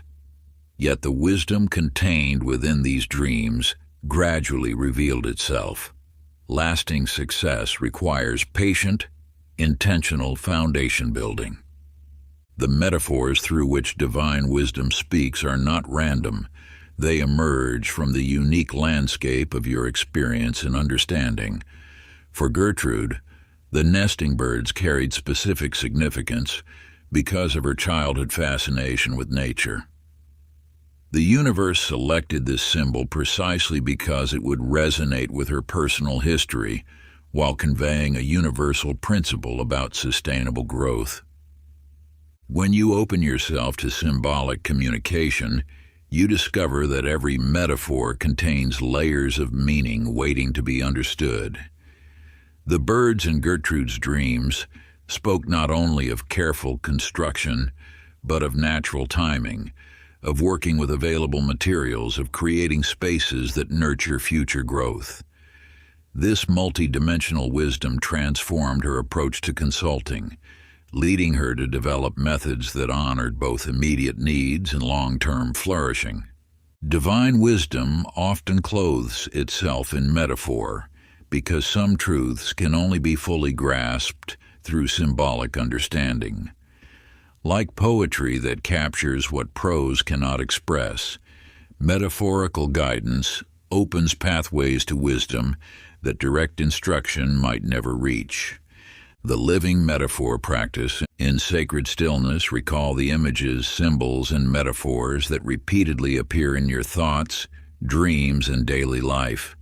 Yet the wisdom contained within these dreams gradually revealed itself. Lasting success requires patient, intentional foundation building. The metaphors through which divine wisdom speaks are not random. They emerge from the unique landscape of your experience and understanding. For Gertrude, the nesting birds carried specific significance because of her childhood fascination with nature. The universe selected this symbol precisely because it would resonate with her personal history, while conveying a universal principle about sustainable growth. When you open yourself to symbolic communication, you discover that every metaphor contains layers of meaning waiting to be understood. The birds in Gertrude's dreams spoke not only of careful construction, but of natural timing, of working with available materials, of creating spaces that nurture future growth. This multi-dimensional wisdom transformed her approach to consulting, leading her to develop methods that honored both immediate needs and long-term flourishing. Divine wisdom often clothes itself in metaphor, because some truths can only be fully grasped through symbolic understanding. Like poetry that captures what prose cannot express, metaphorical guidance opens pathways to wisdom that direct instruction might never reach. The living metaphor practice: in sacred stillness, recall the images, symbols, and metaphors that repeatedly appear in your thoughts, dreams, and daily life.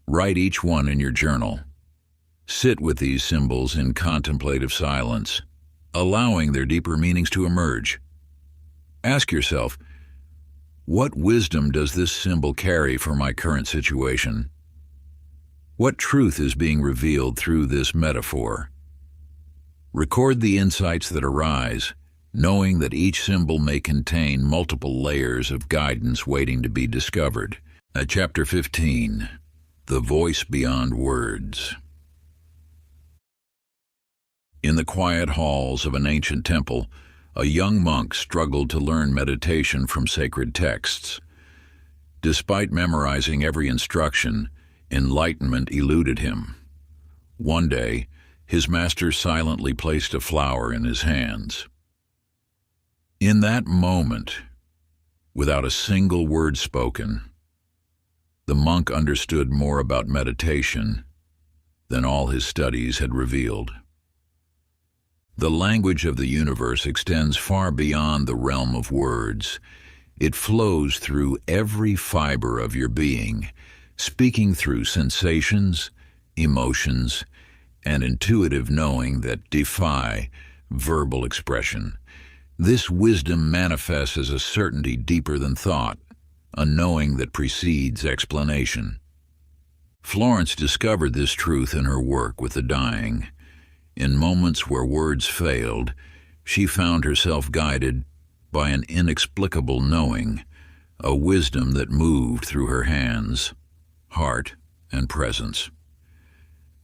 Write each one in your journal. Sit with these symbols in contemplative silence, allowing their deeper meanings to emerge. Ask yourself, what wisdom does this symbol carry for my current situation? What truth is being revealed through this metaphor? Record the insights that arise, knowing that each symbol may contain multiple layers of guidance waiting to be discovered. Chapter 15, The Voice Beyond Words. In the quiet halls of an ancient temple, a young monk struggled to learn meditation from sacred texts. Despite memorizing every instruction, enlightenment eluded him. One day, his master silently placed a flower in his hands. In that moment, without a single word spoken, the monk understood more about meditation than all his studies had revealed. The language of the universe extends far beyond the realm of words. It flows through every fiber of your being, speaking through sensations, emotions, and intuitive knowing that defy verbal expression. This wisdom manifests as a certainty deeper than thought, a knowing that precedes explanation. Florence discovered this truth in her work with the dying. In moments where words failed, she found herself guided by an inexplicable knowing, a wisdom that moved through her hands, heart, and presence.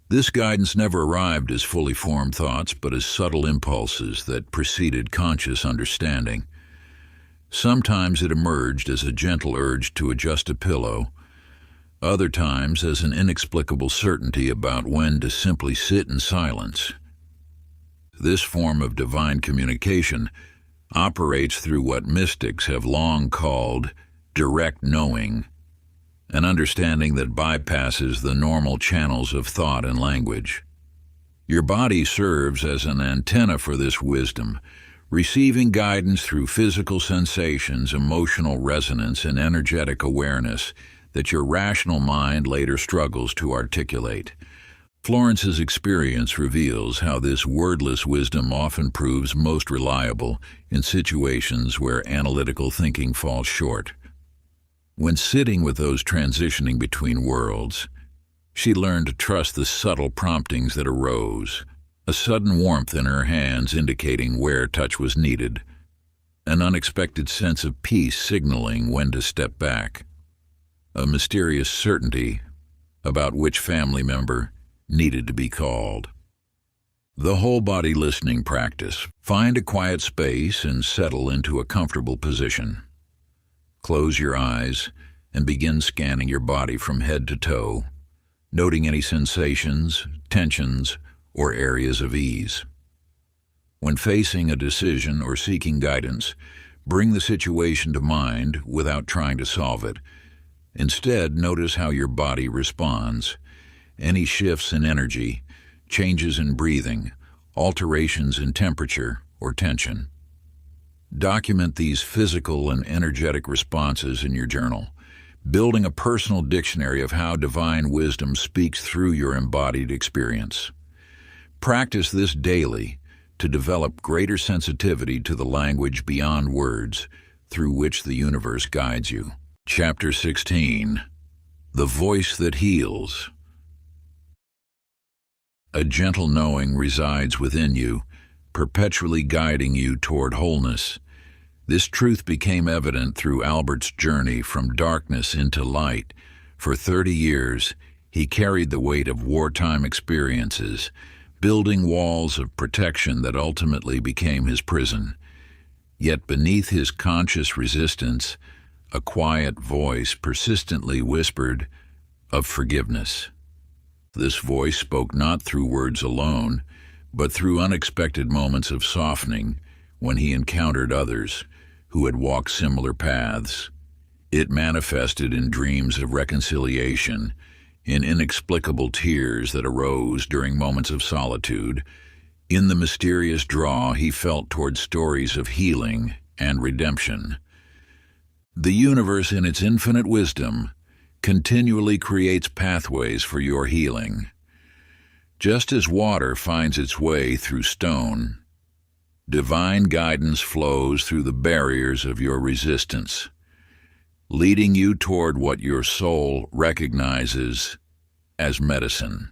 This guidance never arrived as fully formed thoughts, but as subtle impulses that preceded conscious understanding. Sometimes it emerged as a gentle urge to adjust a pillow, other times as an inexplicable certainty about when to simply sit in silence. This form of divine communication operates through what mystics have long called direct knowing, an understanding that bypasses the normal channels of thought and language. Your body serves as an antenna for this wisdom, receiving guidance through physical sensations, emotional resonance, and energetic awareness that your rational mind later struggles to articulate. Florence's experience reveals how this wordless wisdom often proves most reliable in situations where analytical thinking falls short. When sitting with those transitioning between worlds, she learned to trust the subtle promptings that arose, a sudden warmth in her hands indicating where touch was needed, an unexpected sense of peace signaling when to step back, a mysterious certainty about which family member needed to be called. The whole body listening practice. Find a quiet space and settle into a comfortable position. Close your eyes and begin scanning your body from head to toe, noting any sensations, tensions, or areas of ease. When facing a decision or seeking guidance, bring the situation to mind without trying to solve it. Instead, notice how your body responds. Any shifts in energy, changes in breathing, alterations in temperature or tension. Document these physical and energetic responses in your journal, building a personal dictionary of how divine wisdom speaks through your embodied experience. Practice this daily to develop greater sensitivity to the language beyond words through which the universe guides you. Chapter 16, The Voice That Heals. A gentle knowing resides within you, perpetually guiding you toward wholeness. This truth became evident through Albert's journey from darkness into light. For 30 years, he carried the weight of wartime experiences, building walls of protection that ultimately became his prison. Yet beneath his conscious resistance, a quiet voice persistently whispered of forgiveness. This voice spoke not through words alone, but through unexpected moments of softening when he encountered others who had walked similar paths. It manifested in dreams of reconciliation, in inexplicable tears that arose during moments of solitude, in the mysterious draw he felt toward stories of healing and redemption. The universe, in its infinite wisdom, continually creates pathways for your healing. Just as water finds its way through stone, Divine guidance flows through the barriers of your resistance, leading you toward what your soul recognizes as medicine.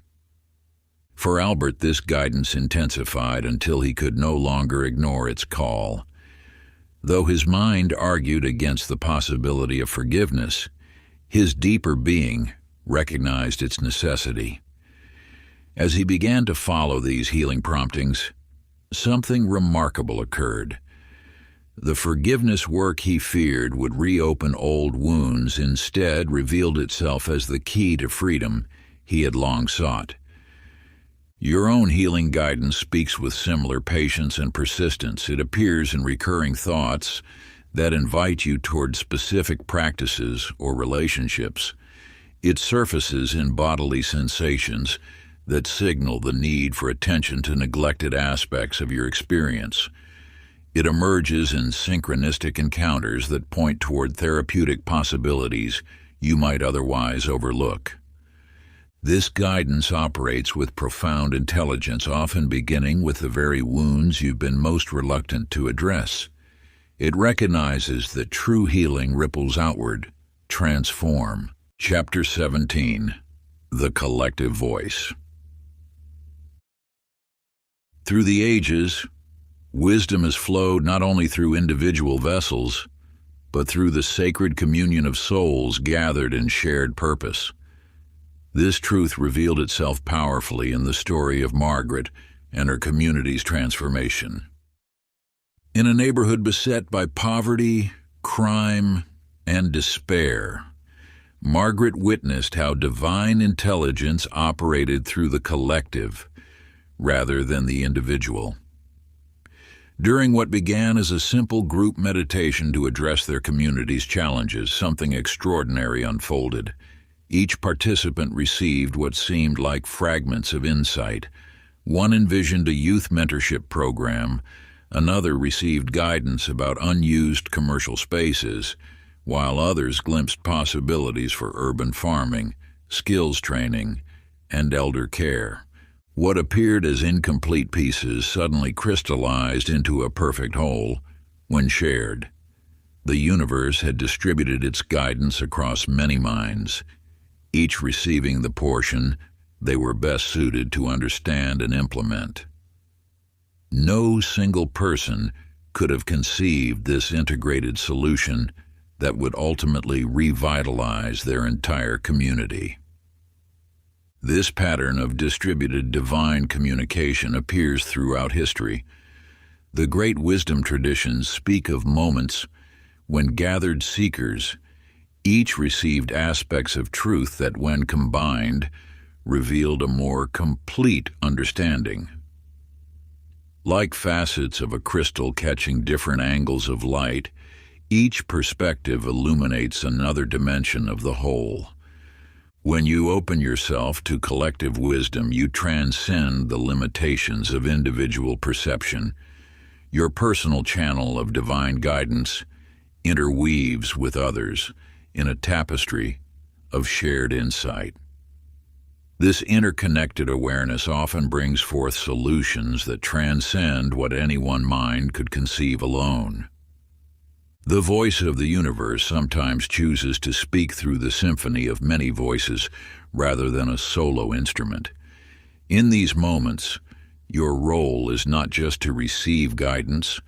For Albert, this guidance intensified until he could no longer ignore its call. Though his mind argued against the possibility of forgiveness, his deeper being recognized its necessity. As he began to follow these healing promptings, something remarkable occurred. The forgiveness work he feared would reopen old wounds instead revealed itself as the key to freedom he had long sought. Your own healing guidance speaks with similar patience and persistence. It appears in recurring thoughts that invite you toward specific practices or relationships. It surfaces in bodily sensations that signal the need for attention to neglected aspects of your experience. It emerges in synchronistic encounters that point toward therapeutic possibilities you might otherwise overlook. This guidance operates with profound intelligence, often beginning with the very wounds you've been most reluctant to address. It recognizes that true healing ripples outward, transform. Chapter 17. The Collective Voice. Through the ages, wisdom has flowed not only through individual vessels, but through the sacred communion of souls gathered in shared purpose. This truth revealed itself powerfully in the story of Margaret and her community's transformation. In a neighborhood beset by poverty, crime, and despair, Margaret witnessed how divine intelligence operated through the collective rather than the individual. During what began as a simple group meditation to address their community's challenges, something extraordinary unfolded. Each participant received what seemed like fragments of insight. One envisioned a youth mentorship program, another received guidance about unused commercial spaces, while others glimpsed possibilities for urban farming, skills training, and elder care. What appeared as incomplete pieces suddenly crystallized into a perfect whole when shared. The universe had distributed its guidance across many minds, each receiving the portion they were best suited to understand and implement. No single person could have conceived this integrated solution that would ultimately revitalize their entire community. This pattern of distributed divine communication appears throughout history. The great wisdom traditions speak of moments when gathered seekers each received aspects of truth that, when combined, revealed a more complete understanding. Like facets of a crystal catching different angles of light, each perspective illuminates another dimension of the whole. When you open yourself to collective wisdom, you transcend the limitations of individual perception. Your personal channel of divine guidance interweaves with others in a tapestry of shared insight. This interconnected awareness often brings forth solutions that transcend what any one mind could conceive alone. The voice of the universe sometimes chooses to speak through the symphony of many voices rather than a solo instrument. In these moments, your role is not just to receive guidance,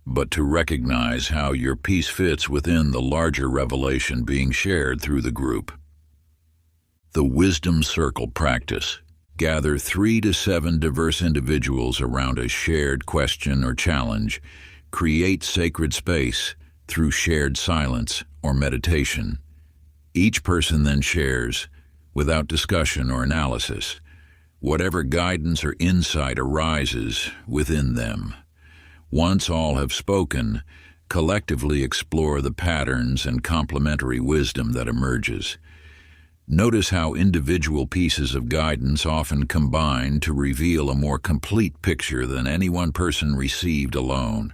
but to recognize how your piece fits within the larger revelation being shared through the group. The Wisdom Circle practice. Gather 3 to 7 diverse individuals around a shared question or challenge. Create sacred space through shared silence or meditation. Each person then shares, without discussion or analysis, whatever guidance or insight arises within them. Once all have spoken, collectively explore the patterns and complementary wisdom that emerges. Notice how individual pieces of guidance often combine to reveal a more complete picture than any one person received alone.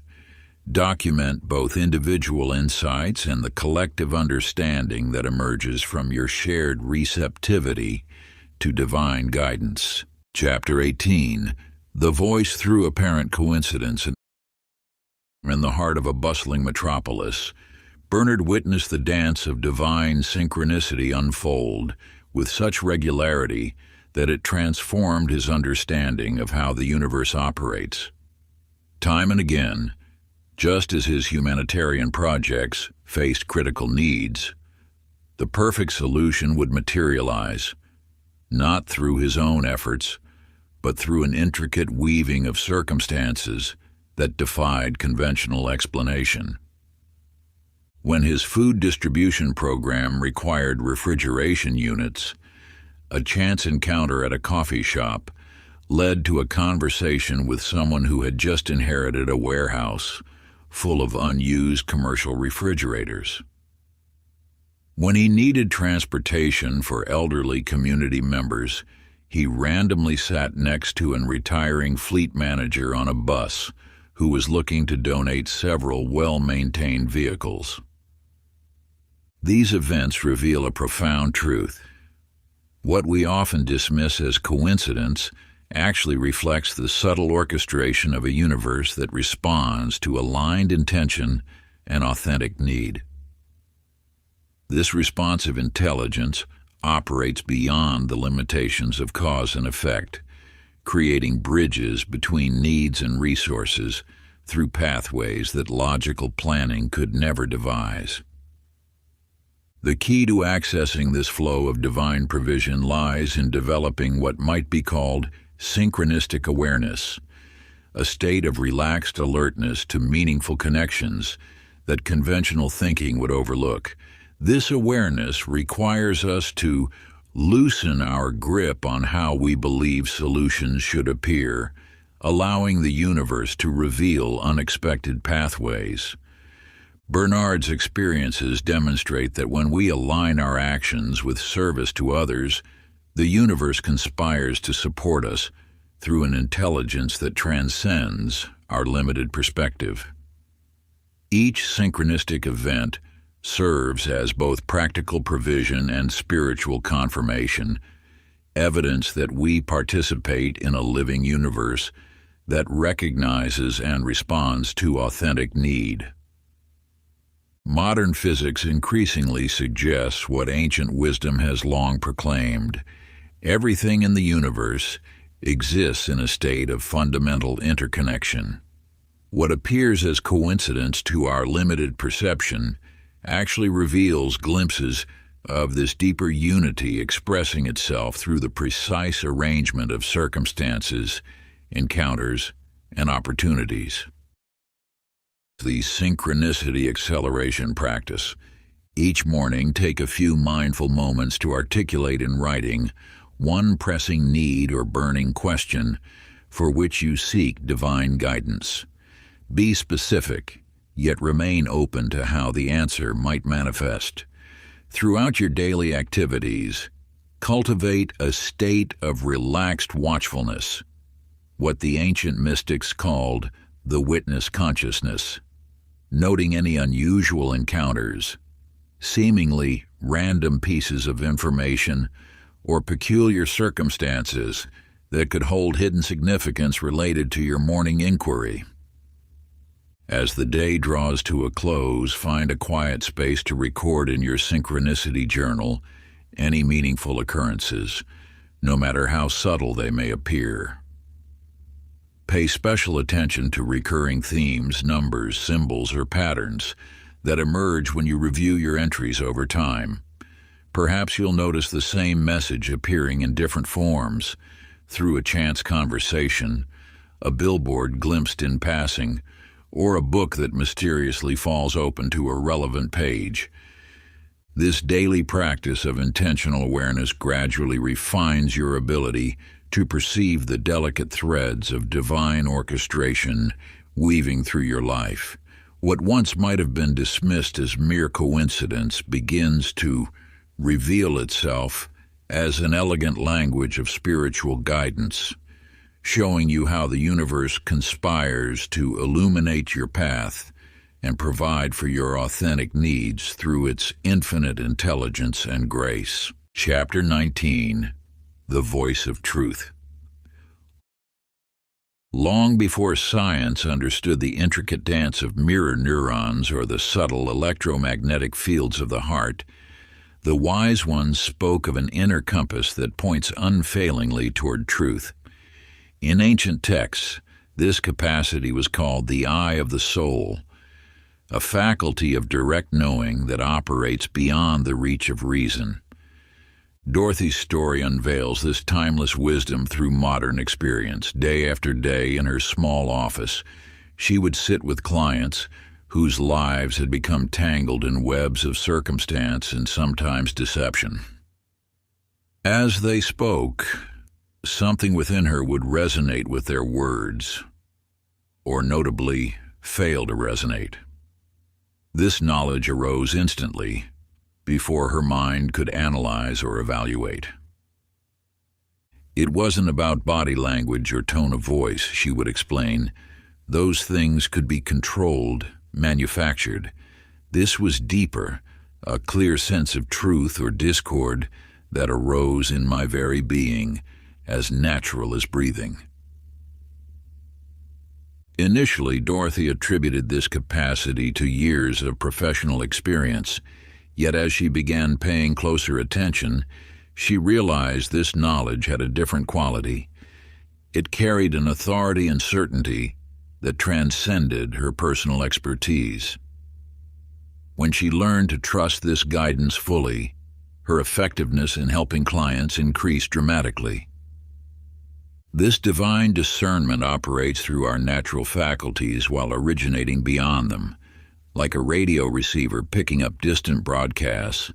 Document both individual insights and the collective understanding that emerges from your shared receptivity to divine guidance. Chapter 18. The Voice Through Apparent Coincidence. In the heart of a bustling metropolis, Bernard witnessed the dance of divine synchronicity unfold with such regularity that it transformed his understanding of how the universe operates. Time and again, just as his humanitarian projects faced critical needs, the perfect solution would materialize, not through his own efforts, but through an intricate weaving of circumstances that defied conventional explanation. When his food distribution program required refrigeration units, a chance encounter at a coffee shop led to a conversation with someone who had just inherited a warehouse full of unused commercial refrigerators. When he needed transportation for elderly community members, he randomly sat next to an retiring fleet manager on a bus who was looking to donate several well-maintained vehicles. These events reveal a profound truth. What we often dismiss as coincidence actually reflects the subtle orchestration of a universe that responds to aligned intention and authentic need. This responsive intelligence operates beyond the limitations of cause and effect, creating bridges between needs and resources through pathways that logical planning could never devise. The key to accessing this flow of divine provision lies in developing what might be called synchronistic awareness, a state of relaxed alertness to meaningful connections that conventional thinking would overlook. This awareness requires us to loosen our grip on how we believe solutions should appear, allowing the universe to reveal unexpected pathways. Bernard's experiences demonstrate that when we align our actions with service to others, the universe conspires to support us through an intelligence that transcends our limited perspective. Each synchronistic event serves as both practical provision and spiritual confirmation, evidence that we participate in a living universe that recognizes and responds to authentic need. Modern physics increasingly suggests what ancient wisdom has long proclaimed. Everything in the universe exists in a state of fundamental interconnection. What appears as coincidence to our limited perception actually reveals glimpses of this deeper unity expressing itself through the precise arrangement of circumstances, encounters, and opportunities. The synchronicity acceleration practice. Each morning, take a few mindful moments to articulate in writing one pressing need or burning question for which you seek divine guidance. Be specific, yet remain open to how the answer might manifest. Throughout your daily activities, cultivate a state of relaxed watchfulness, what the ancient mystics called the witness consciousness, noting any unusual encounters, seemingly random pieces of information, or peculiar circumstances that could hold hidden significance related to your morning inquiry. As the day draws to a close, find a quiet space to record in your synchronicity journal any meaningful occurrences, no matter how subtle they may appear. Pay special attention to recurring themes, numbers, symbols, or patterns that emerge when you review your entries over time. Perhaps you'll notice the same message appearing in different forms through a chance conversation, a billboard glimpsed in passing, or a book that mysteriously falls open to a relevant page. This daily practice of intentional awareness gradually refines your ability to perceive the delicate threads of divine orchestration weaving through your life. What once might have been dismissed as mere coincidence begins to reveal itself as an elegant language of spiritual guidance, showing you how the universe conspires to illuminate your path and provide for your authentic needs through its infinite intelligence and grace. Chapter 19. The Voice of Truth. Long before science understood the intricate dance of mirror neurons or the subtle electromagnetic fields of the heart, the wise ones spoke of an inner compass that points unfailingly toward truth. In ancient texts, this capacity was called the eye of the soul, a faculty of direct knowing that operates beyond the reach of reason. Dorothy's story unveils this timeless wisdom through modern experience. Day after day in her small office, she would sit with clients whose lives had become tangled in webs of circumstance and sometimes deception. As they spoke, something within her would resonate with their words, or notably, fail to resonate. This knowledge arose instantly, before her mind could analyze or evaluate. It wasn't about body language or tone of voice, she would explain. Those things could be controlled, manufactured. This was deeper, a clear sense of truth or discord that arose in my very being, as natural as breathing. Initially, Dorothy attributed this capacity to years of professional experience. Yet as she began paying closer attention, she realized this knowledge had a different quality. It carried an authority and certainty that transcended her personal expertise. When she learned to trust this guidance fully, her effectiveness in helping clients increased dramatically. This divine discernment operates through our natural faculties while originating beyond them. Like a radio receiver picking up distant broadcasts,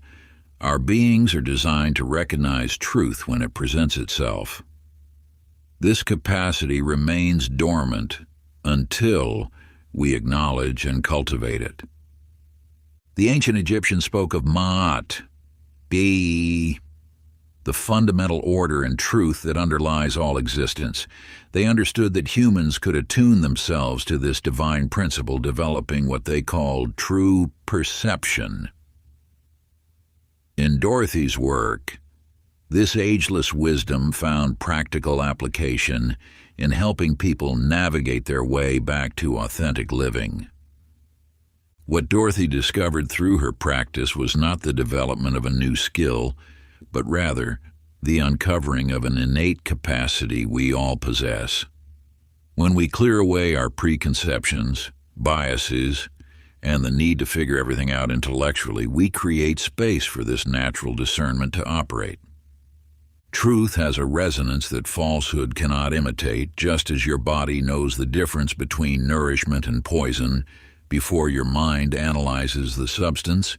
our beings are designed to recognize truth when it presents itself. This capacity remains dormant until we acknowledge and cultivate it. The ancient Egyptians spoke of Ma'at, the fundamental order and truth that underlies all existence. They understood that humans could attune themselves to this divine principle, developing what they called true perception. In Dorothy's work, this ageless wisdom found practical application in helping people navigate their way back to authentic living. What Dorothy discovered through her practice was not the development of a new skill, but rather the uncovering of an innate capacity we all possess. When we clear away our preconceptions, biases, and the need to figure everything out intellectually, we create space for this natural discernment to operate. Truth has a resonance that falsehood cannot imitate, just as your body knows the difference between nourishment and poison before your mind analyzes the substance.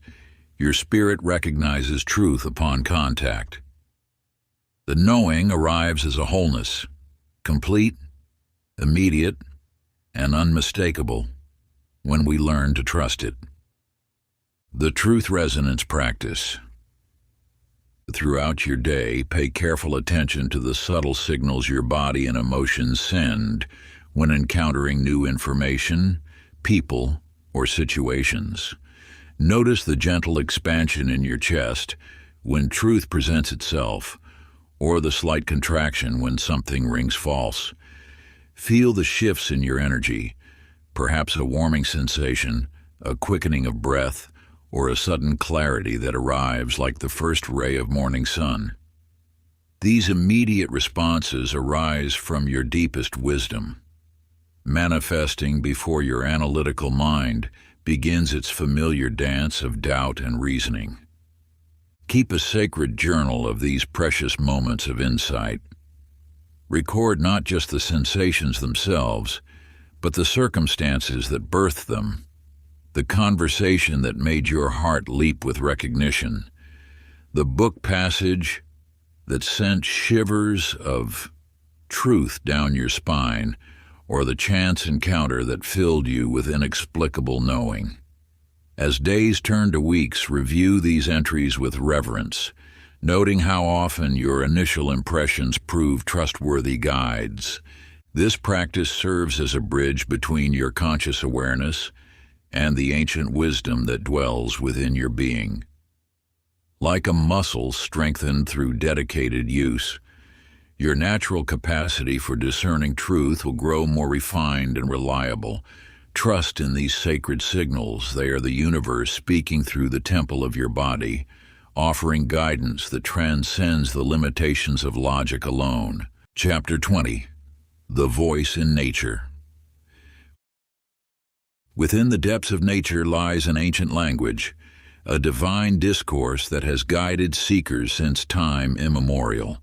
Your spirit recognizes truth upon contact. The knowing arrives as a wholeness, complete, immediate, and unmistakable when we learn to trust it. The truth resonance practice. Throughout your day, pay careful attention to the subtle signals your body and emotions send when encountering new information, people, or situations. Notice the gentle expansion in your chest when truth presents itself, or the slight contraction when something rings false. Feel the shifts in your energy, perhaps a warming sensation, a quickening of breath, or a sudden clarity that arrives like the first ray of morning sun. These immediate responses arise from your deepest wisdom. Manifesting before your analytical mind begins its familiar dance of doubt and reasoning. Keep a sacred journal of these precious moments of insight. Record not just the sensations themselves, but the circumstances that birthed them, the conversation that made your heart leap with recognition, the book passage that sent shivers of truth down your spine, or the chance encounter that filled you with inexplicable knowing. As days turn to weeks, review these entries with reverence, noting how often your initial impressions prove trustworthy guides. This practice serves as a bridge between your conscious awareness and the ancient wisdom that dwells within your being. Like a muscle strengthened through dedicated use, Your natural capacity for discerning truth will grow more refined and reliable. Trust in these sacred signals. They are the universe speaking through the temple of your body, offering guidance that transcends the limitations of logic alone. Chapter 20. The Voice in Nature. Within the depths of nature lies an ancient language, a divine discourse that has guided seekers since time immemorial.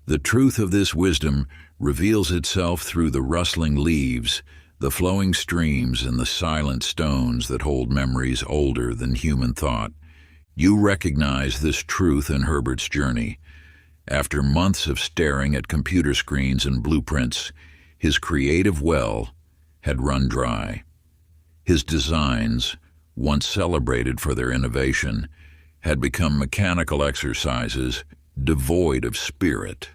The truth of this wisdom reveals itself through the rustling leaves, the flowing streams, and the silent stones that hold memories older than human thought. You recognize this truth in Herbert's journey. After months of staring at computer screens and blueprints, his creative well had run dry. His designs, once celebrated for their innovation, had become mechanical exercises devoid of spirit.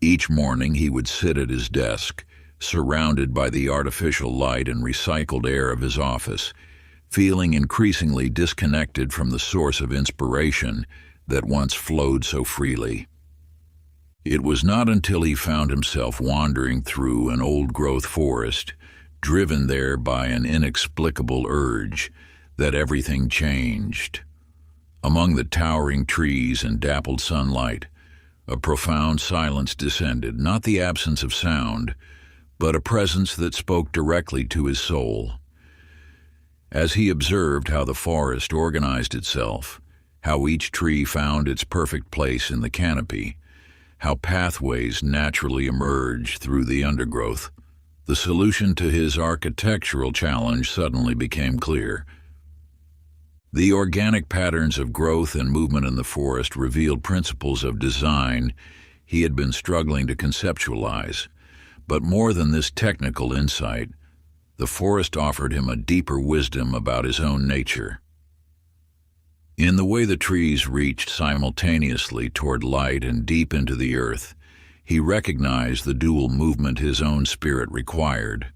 Each morning he would sit at his desk, surrounded by the artificial light and recycled air of his office, feeling increasingly disconnected from the source of inspiration that once flowed so freely. It was not until he found himself wandering through an old-growth forest, driven there by an inexplicable urge, that everything changed. Among the towering trees and dappled sunlight, a profound silence descended, not the absence of sound, but a presence that spoke directly to his soul. As he observed how the forest organized itself, how each tree found its perfect place in the canopy, how pathways naturally emerged through the undergrowth, the solution to his architectural challenge suddenly became clear. The organic patterns of growth and movement in the forest revealed principles of design he had been struggling to conceptualize. But more than this technical insight, the forest offered him a deeper wisdom about his own nature. In the way the trees reached simultaneously toward light and deep into the earth, he recognized the dual movement his own spirit required,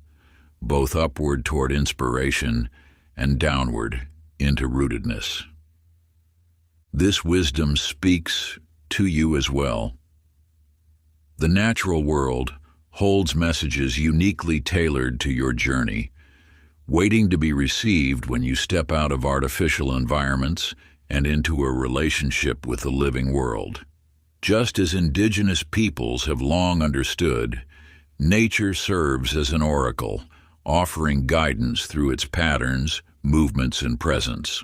both upward toward inspiration and downward into rootedness. This wisdom speaks to you as well. The natural world holds messages uniquely tailored to your journey, waiting to be received when you step out of artificial environments and into a relationship with the living world. Just as indigenous peoples have long understood, nature serves as an oracle, offering guidance through its patterns, movements, and presence.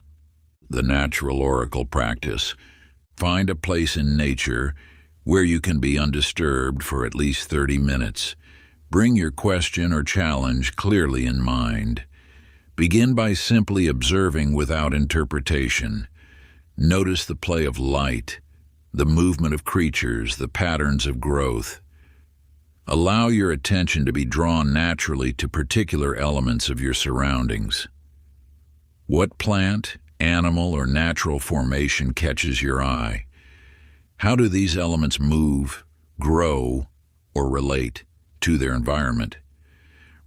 The natural oracle practice. Find a place in nature where you can be undisturbed for at least 30 minutes. Bring your question or challenge clearly in mind. Begin by simply observing without interpretation. Notice the play of light, the movement of creatures, the patterns of growth. Allow your attention to be drawn naturally to particular elements of your surroundings. What plant, animal, or natural formation catches your eye? How do these elements move, grow, or relate to their environment?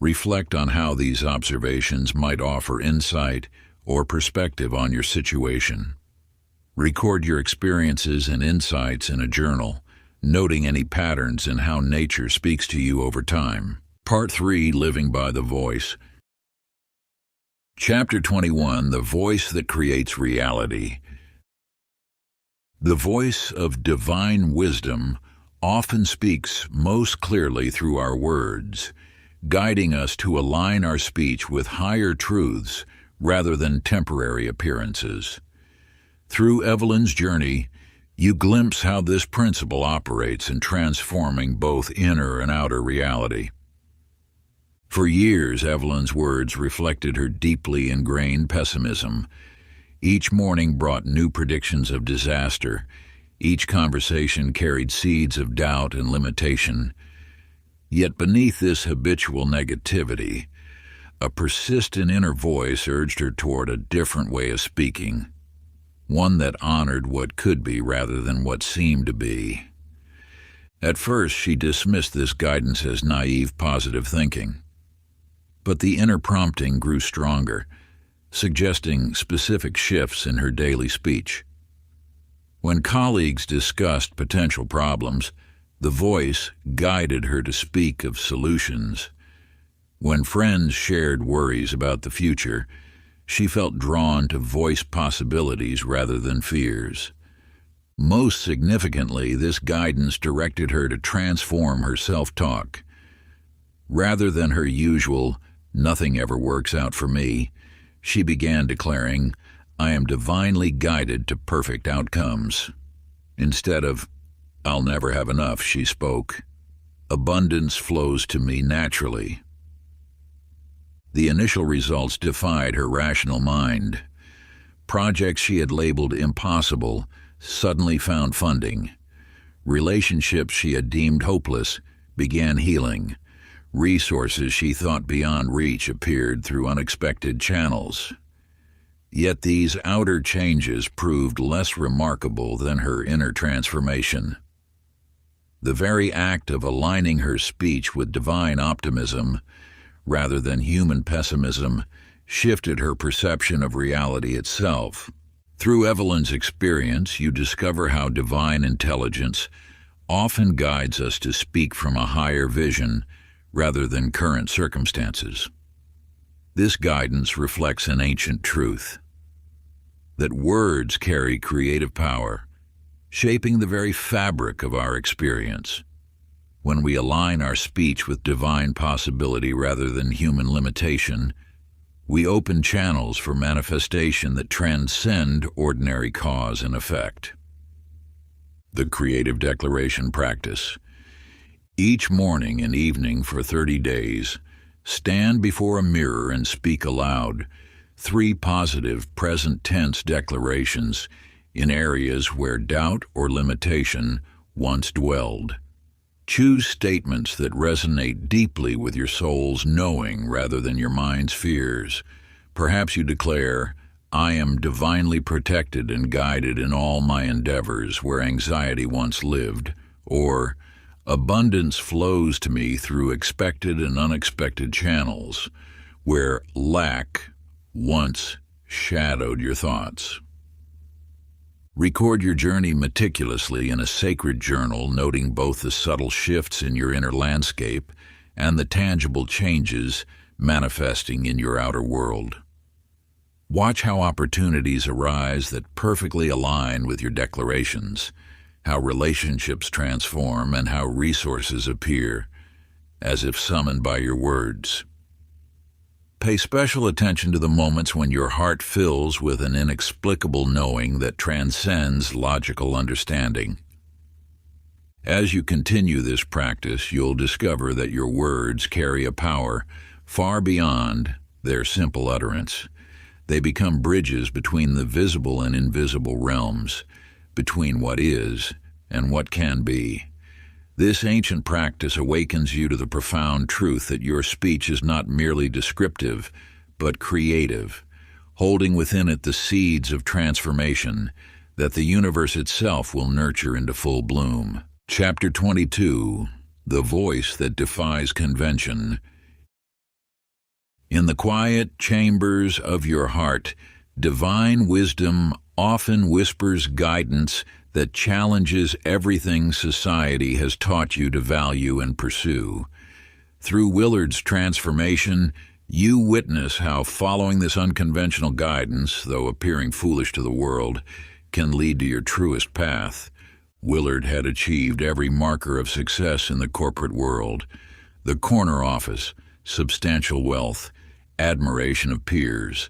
Reflect on how these observations might offer insight or perspective on your situation. Record your experiences and insights in a journal, noting any patterns in how nature speaks to you over time. Part 3, Living by the Voice. Chapter 21, The Voice That Creates Reality. The voice of divine wisdom often speaks most clearly through our words, guiding us to align our speech with higher truths rather than temporary appearances. Through Evelyn's journey, you glimpse how this principle operates in transforming both inner and outer reality. For years, Evelyn's words reflected her deeply ingrained pessimism. Each morning brought new predictions of disaster. Each conversation carried seeds of doubt and limitation. Yet beneath this habitual negativity, a persistent inner voice urged her toward a different way of speaking, one that honored what could be rather than what seemed to be. At first, she dismissed this guidance as naive positive thinking. But the inner prompting grew stronger, suggesting specific shifts in her daily speech. When colleagues discussed potential problems, The voice guided her to speak of solutions. When friends shared worries about the future, she felt drawn to voice possibilities rather than fears. Most significantly, this guidance directed her to transform her self-talk. Rather than her usual, "Nothing ever works out for me," she began declaring, "I am divinely guided to perfect outcomes." Instead of, "I'll never have enough," she spoke, "Abundance flows to me naturally." The initial results defied her rational mind. Projects she had labeled impossible suddenly found funding. Relationships she had deemed hopeless began healing. Resources she thought beyond reach appeared through unexpected channels. Yet these outer changes proved less remarkable than her inner transformation. The very act of aligning her speech with divine optimism rather than human pessimism shifted her perception of reality itself. Through Evelyn's experience, you discover how divine intelligence often guides us to speak from a higher vision rather than current circumstances. This guidance reflects an ancient truth, that words carry creative power, shaping the very fabric of our experience. When we align our speech with divine possibility rather than human limitation, we open channels for manifestation that transcend ordinary cause and effect. The Creative Declaration Practice. Each morning and evening for 30 days, stand before a mirror and speak aloud 3 positive present tense declarations in areas where doubt or limitation once dwelled. Choose statements that resonate deeply with your soul's knowing rather than your mind's fears. Perhaps you declare, "I am divinely protected and guided in all my endeavors where anxiety once lived," or "Abundance flows to me through expected and unexpected channels where lack once shadowed your thoughts." Record your journey meticulously in a sacred journal, noting both the subtle shifts in your inner landscape and the tangible changes manifesting in your outer world. Watch how opportunities arise that perfectly align with your declarations, how relationships transform, and how resources appear, as if summoned by your words. Pay special attention to the moments when your heart fills with an inexplicable knowing that transcends logical understanding. As you continue this practice, you'll discover that your words carry a power far beyond their simple utterance. They become bridges between the visible and invisible realms, between what is and what can be. This ancient practice awakens you to the profound truth that your speech is not merely descriptive, but creative, holding within it the seeds of transformation that the universe itself will nurture into full bloom. Chapter 22. The Voice That Defies Convention. In the quiet chambers of your heart, divine wisdom often whispers guidance that challenges everything society has taught you to value and pursue. Through Willard's transformation, you witness how following this unconventional guidance, though appearing foolish to the world, can lead to your truest path. Willard had achieved every marker of success in the corporate world: the corner office, substantial wealth, admiration of peers.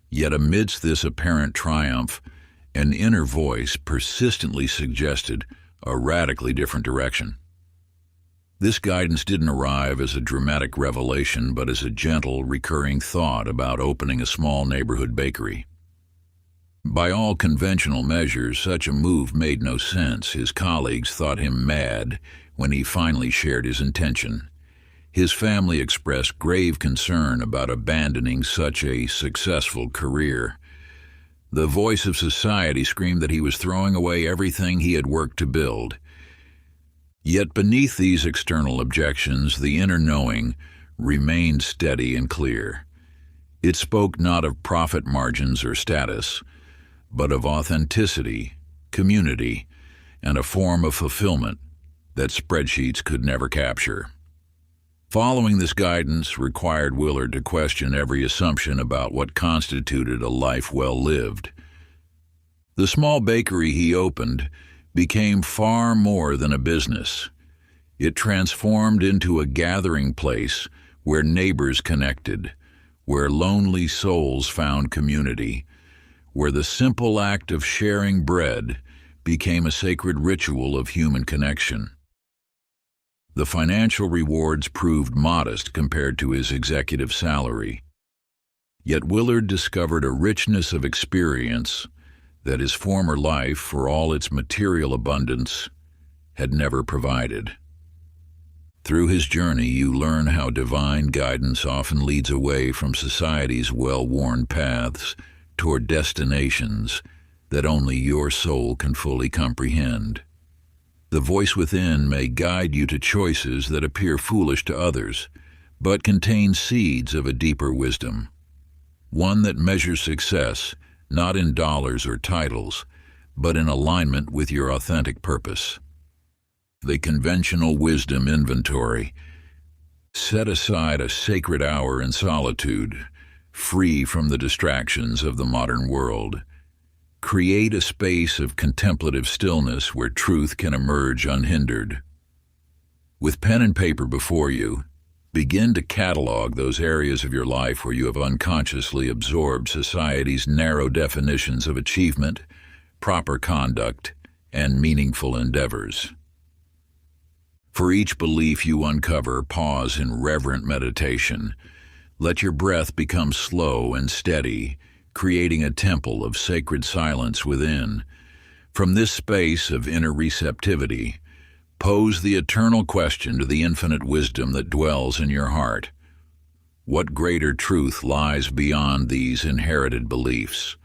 Yet amidst this apparent triumph, an inner voice persistently suggested a radically different direction. This guidance didn't arrive as a dramatic revelation, but as a gentle, recurring thought about opening a small neighborhood bakery. By all conventional measures, such a move made no sense. His colleagues thought him mad when he finally shared his intention. His family expressed grave concern about abandoning such a successful career. The voice of society screamed that he was throwing away everything he had worked to build. Yet beneath these external objections, the inner knowing remained steady and clear. It spoke not of profit margins or status, but of authenticity, community, and a form of fulfillment that spreadsheets could never capture. Following this guidance required Willard to question every assumption about what constituted a life well lived. The small bakery he opened became far more than a business. It transformed into a gathering place where neighbors connected, where lonely souls found community, where the simple act of sharing bread became a sacred ritual of human connection. The financial rewards proved modest compared to his executive salary. Yet Willard discovered a richness of experience that his former life, for all its material abundance, had never provided. Through his journey, you learn how divine guidance often leads away from society's well-worn paths toward destinations that only your soul can fully comprehend. The voice within may guide you to choices that appear foolish to others, but contain seeds of a deeper wisdom, one that measures success not in dollars or titles, but in alignment with your authentic purpose. The conventional wisdom inventory. Set aside a sacred hour in solitude, free from the distractions of the modern world. Create a space of contemplative stillness where truth can emerge unhindered. With pen and paper before you, begin to catalog those areas of your life where you have unconsciously absorbed society's narrow definitions of achievement, proper conduct, and meaningful endeavors. For each belief you uncover, pause in reverent meditation. Let your breath become slow and steady, creating a temple of sacred silence within. From this space of inner receptivity, pose the eternal question to the infinite wisdom that dwells in your heart. What greater truth lies beyond these inherited beliefs?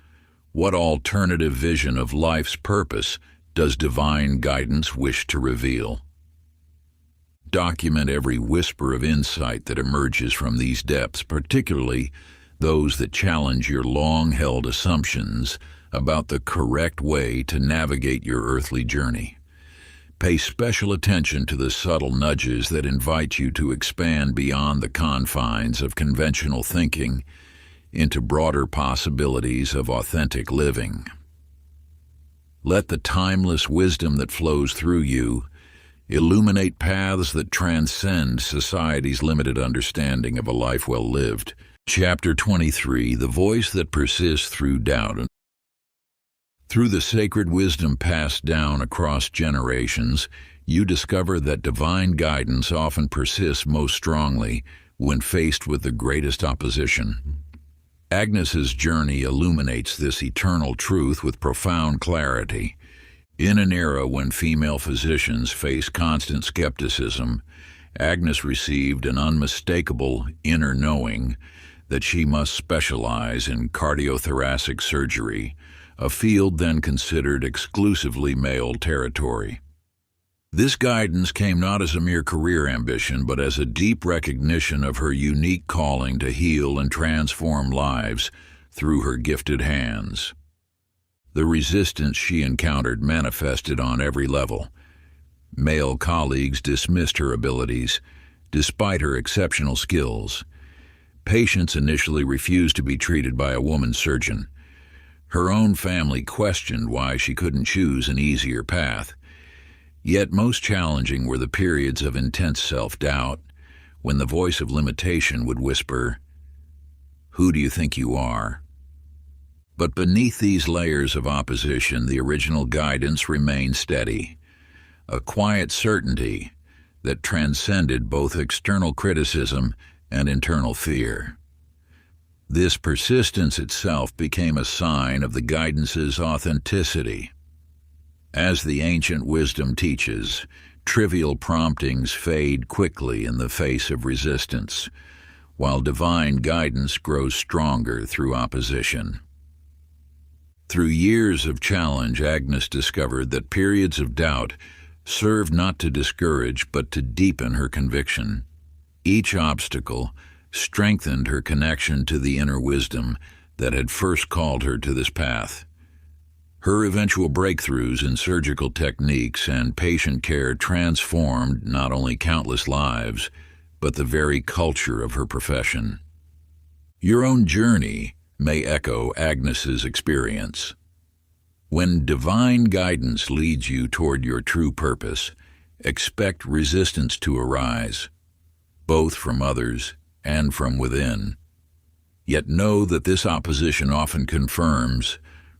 What alternative vision of life's purpose does divine guidance wish to reveal? Document every whisper of insight that emerges from these depths, particularly those that challenge your long-held assumptions about the correct way to navigate your earthly journey. Pay special attention to the subtle nudges that invite you to expand beyond the confines of conventional thinking into broader possibilities of authentic living. Let the timeless wisdom that flows through you illuminate paths that transcend society's limited understanding of a life well lived. Chapter 23, The Voice That Persists Through Doubt. Through the sacred wisdom passed down across generations, you discover that divine guidance often persists most strongly when faced with the greatest opposition. Agnes's journey illuminates this eternal truth with profound clarity. In an era when female physicians face constant skepticism, Agnes received an unmistakable inner knowing that she must specialize in cardiothoracic surgery, a field then considered exclusively male territory. This guidance came not as a mere career ambition, but as a deep recognition of her unique calling to heal and transform lives through her gifted hands. The resistance she encountered manifested on every level. Male colleagues dismissed her abilities, despite her exceptional skills. Patients initially refused to be treated by a woman surgeon. Her own family questioned why she couldn't choose an easier path. Yet most challenging were the periods of intense self-doubt, when the voice of limitation would whisper, "Who do you think you are?" But beneath these layers of opposition, the original guidance remained steady, a quiet certainty that transcended both external criticism and internal fear. This persistence itself became a sign of the guidance's authenticity. As the ancient wisdom teaches, trivial promptings fade quickly in the face of resistance, while divine guidance grows stronger through opposition. Through years of challenge, Agnes discovered that periods of doubt served not to discourage but to deepen her conviction. Each obstacle strengthened her connection to the inner wisdom that had first called her to this path. Her eventual breakthroughs in surgical techniques and patient care transformed not only countless lives, but the very culture of her profession. Your own journey may echo Agnes's experience. When divine guidance leads you toward your true purpose, expect resistance to arise, both from others and from within. Yet know that this opposition often confirms,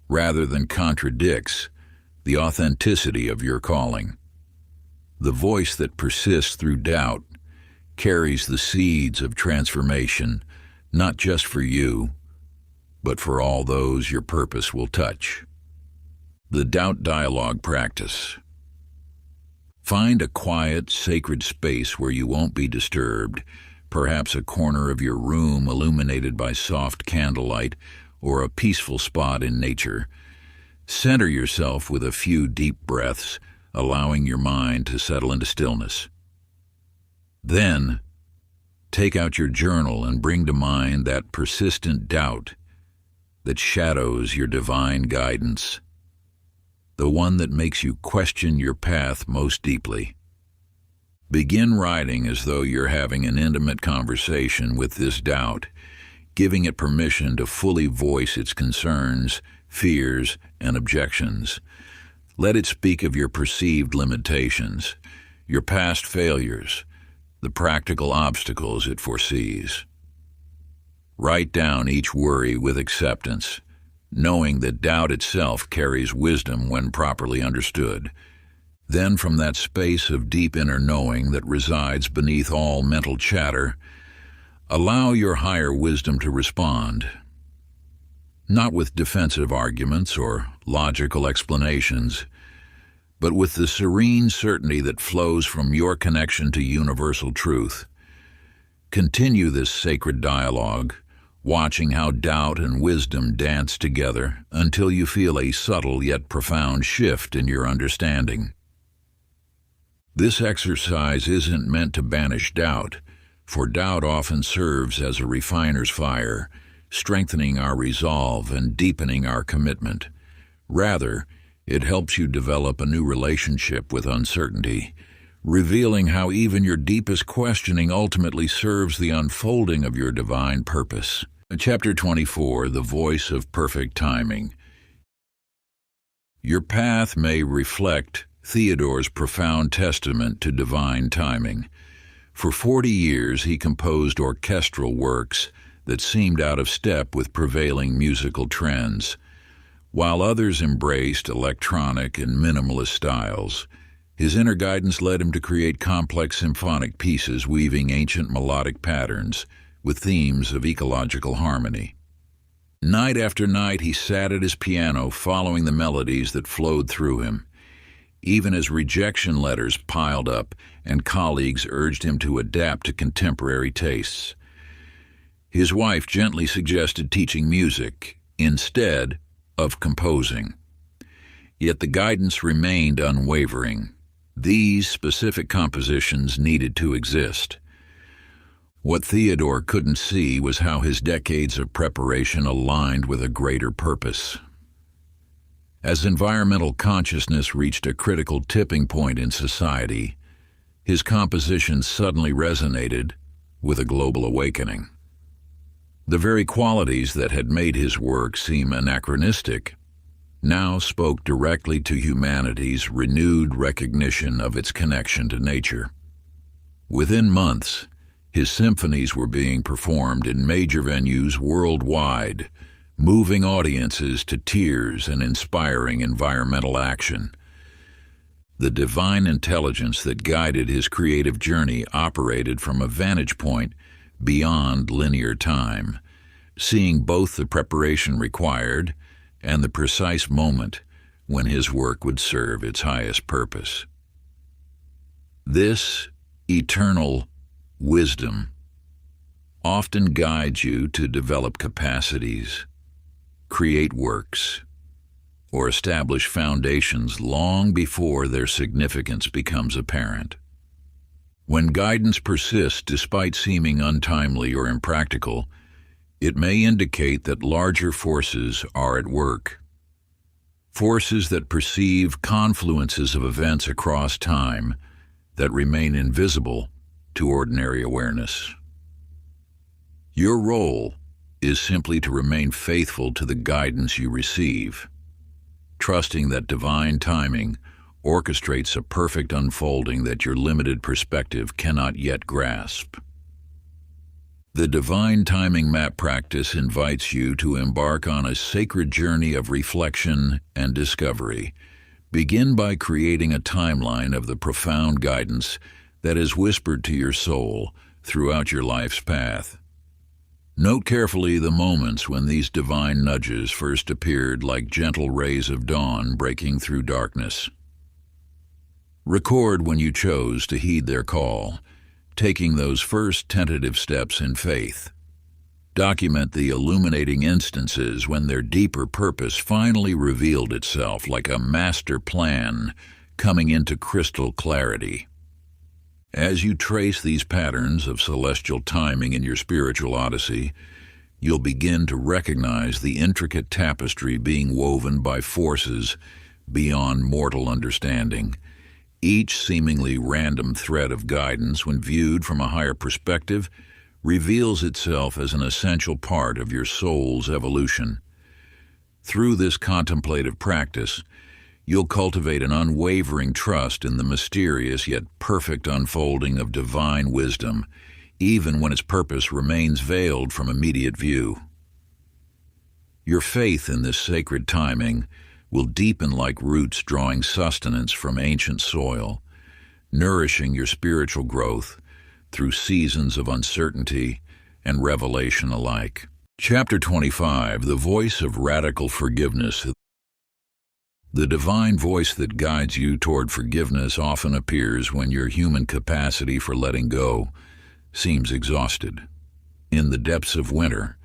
rather than contradicts, the authenticity of your calling. The voice that persists through doubt carries the seeds of transformation, not just for you, but for all those your purpose will touch. The Doubt Dialogue Practice. Find a quiet, sacred space where you won't be disturbed, perhaps a corner of your room illuminated by soft candlelight or a peaceful spot in nature. Center yourself with a few deep breaths, allowing your mind to settle into stillness. Then, take out your journal and bring to mind that persistent doubt that shadows your divine guidance, the one that makes you question your path most deeply. Begin writing as though you're having an intimate conversation with this doubt, giving it permission to fully voice its concerns, fears, and objections. Let it speak of your perceived limitations, your past failures, the practical obstacles it foresees. Write down each worry with acceptance, knowing that doubt itself carries wisdom when properly understood. Then, from that space of deep inner knowing that resides beneath all mental chatter, allow your higher wisdom to respond. Not with defensive arguments or logical explanations, but with the serene certainty that flows from your connection to universal truth. Continue this sacred dialogue, watching how doubt and wisdom dance together until you feel a subtle yet profound shift in your understanding. This exercise isn't meant to banish doubt, for doubt often serves as a refiner's fire, strengthening our resolve and deepening our commitment. Rather, it helps you develop a new relationship with uncertainty, revealing how even your deepest questioning ultimately serves the unfolding of your divine purpose. Chapter 24, The Voice of Perfect Timing. Your path may reflect Theodore's profound testament to divine timing. For 40 years, he composed orchestral works that seemed out of step with prevailing musical trends. While others embraced electronic and minimalist styles, his inner guidance led him to create complex symphonic pieces weaving ancient melodic patterns with themes of ecological harmony. Night after night, he sat at his piano following the melodies that flowed through him, even as rejection letters piled up and colleagues urged him to adapt to contemporary tastes. His wife gently suggested teaching music instead of composing. Yet the guidance remained unwavering. These specific compositions needed to exist. What Theodore couldn't see was how his decades of preparation aligned with a greater purpose. As environmental consciousness reached a critical tipping point in society, his compositions suddenly resonated with a global awakening. The very qualities that had made his work seem anachronistic now spoke directly to humanity's renewed recognition of its connection to nature. Within months, his symphonies were being performed in major venues worldwide, moving audiences to tears and inspiring environmental action. The divine intelligence that guided his creative journey operated from a vantage point beyond linear time, seeing both the preparation required and the precise moment when his work would serve its highest purpose. This eternal wisdom often guides you to develop capacities, create works, or establish foundations long before their significance becomes apparent. When guidance persists despite seeming untimely or impractical, it may indicate that larger forces are at work. forces that perceive confluences of events across time that remain invisible to ordinary awareness. Your role is simply to remain faithful to the guidance you receive, trusting that divine timing orchestrates a perfect unfolding that your limited perspective cannot yet grasp. The Divine Timing Map practice invites you to embark on a sacred journey of reflection and discovery. Begin by creating a timeline of the profound guidance that is whispered to your soul throughout your life's path. Note carefully the moments when these divine nudges first appeared like gentle rays of dawn breaking through darkness. Record when you chose to heed their call, taking those first tentative steps in faith. Document the illuminating instances when their deeper purpose finally revealed itself like a master plan coming into crystal clarity. As you trace these patterns of celestial timing in your spiritual odyssey, you'll begin to recognize the intricate tapestry being woven by forces beyond mortal understanding. Each seemingly random thread of guidance, when viewed from a higher perspective, reveals itself as an essential part of your soul's evolution. Through this contemplative practice, you'll cultivate an unwavering trust in the mysterious yet perfect unfolding of divine wisdom, even when its purpose remains veiled from immediate view. Your faith in this sacred timing will deepen like roots drawing sustenance from ancient soil, nourishing your spiritual growth through seasons of uncertainty and revelation alike. Chapter 25, The Voice of Radical Forgiveness. The divine voice that guides you toward forgiveness often appears when your human capacity for letting go seems exhausted. In the depths of winter,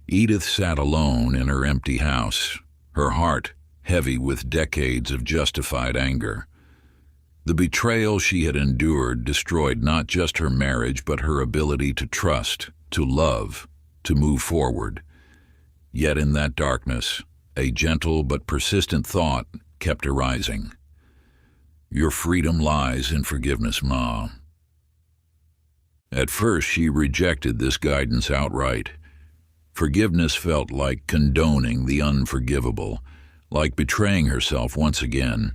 Edith sat alone in her empty house, her heart heavy with decades of justified anger. The betrayal she had endured destroyed not just her marriage but her ability to trust, to love, to move forward. Yet in that darkness, a gentle but persistent thought kept arising. Your freedom lies in forgiveness, Ma. At first she rejected this guidance outright. Forgiveness felt like condoning the unforgivable, like betraying herself once again.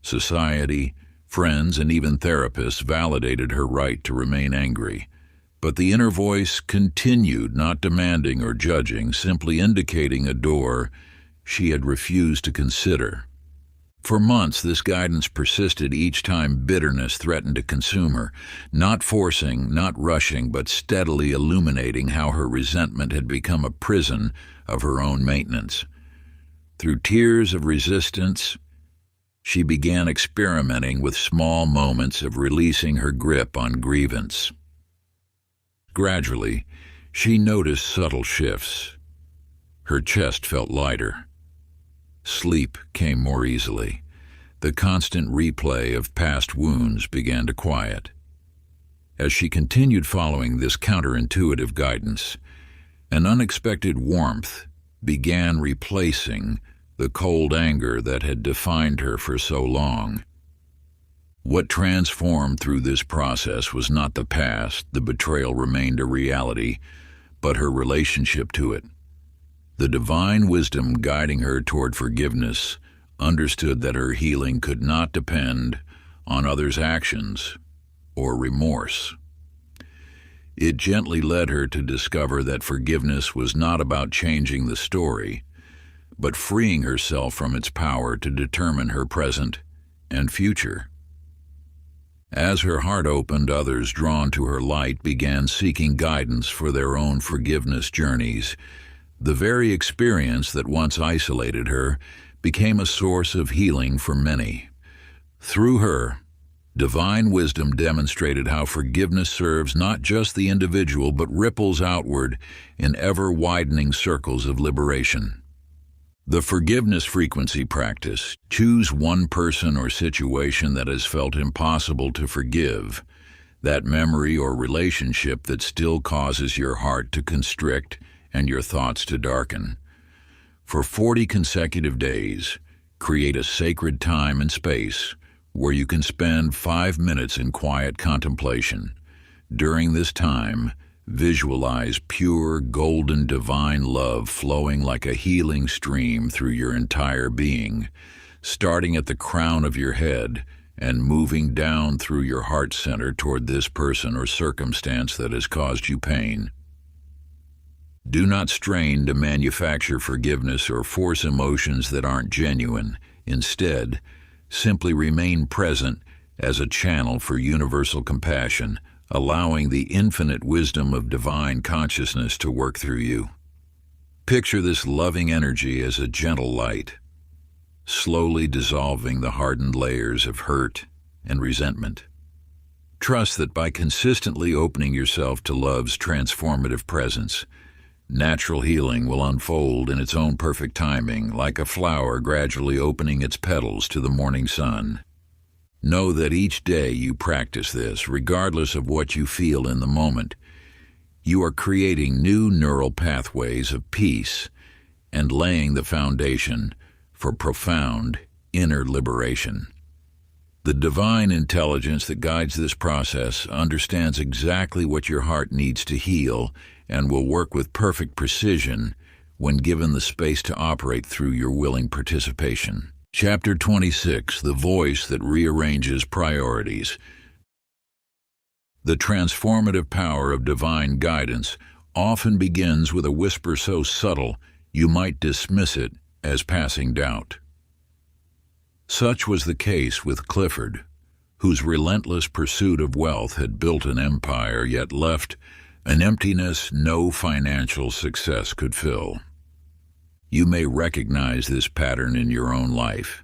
Society, friends, and even therapists validated her right to remain angry. But the inner voice continued, not demanding or judging, simply indicating a door she had refused to consider. For months, this guidance persisted each time bitterness threatened to consume her, not forcing, not rushing, but steadily illuminating how her resentment had become a prison of her own maintenance. Through tears of resistance, she began experimenting with small moments of releasing her grip on grievance. Gradually, she noticed subtle shifts. Her chest felt lighter. Sleep came more easily. The constant replay of past wounds began to quiet. As she continued following this counterintuitive guidance, an unexpected warmth began replacing the cold anger that had defined her for so long. What transformed through this process was not the past, the betrayal remained a reality, but her relationship to it. The divine wisdom guiding her toward forgiveness understood that her healing could not depend on others' actions or remorse. It gently led her to discover that forgiveness was not about changing the story, but freeing herself from its power to determine her present and future. As her heart opened, others drawn to her light began seeking guidance for their own forgiveness journeys. The very experience that once isolated her became a source of healing for many. Through her, divine wisdom demonstrated how forgiveness serves not just the individual but ripples outward in ever-widening circles of liberation. The forgiveness frequency practice. Choose one person or situation that has felt impossible to forgive, that memory or relationship that still causes your heart to constrict and your thoughts to darken. For 40 consecutive days, Create a sacred time and space where you can spend 5 minutes in quiet contemplation. During this time, visualize pure, golden, divine love flowing like a healing stream through your entire being, starting at the crown of your head and moving down through your heart center toward this person or circumstance that has caused you pain. Do not strain to manufacture forgiveness or force emotions that aren't genuine. Instead, simply remain present as a channel for universal compassion, allowing the infinite wisdom of divine consciousness to work through you. Picture this loving energy as a gentle light, slowly dissolving the hardened layers of hurt and resentment. Trust that by consistently opening yourself to love's transformative presence, natural healing will unfold in its own perfect timing, like a flower gradually opening its petals to the morning sun. Know that each day you practice this, regardless of what you feel in the moment, you are creating new neural pathways of peace and laying the foundation for profound inner liberation. The divine intelligence that guides this process understands exactly what your heart needs to heal and will work with perfect precision when given the space to operate through your willing participation. Chapter 26, The Voice That Rearranges Priorities. The transformative power of divine guidance often begins with a whisper so subtle you might dismiss it as passing doubt. Such was the case with Clifford, whose relentless pursuit of wealth had built an empire yet left an emptiness no financial success could fill. You may recognize this pattern in your own life.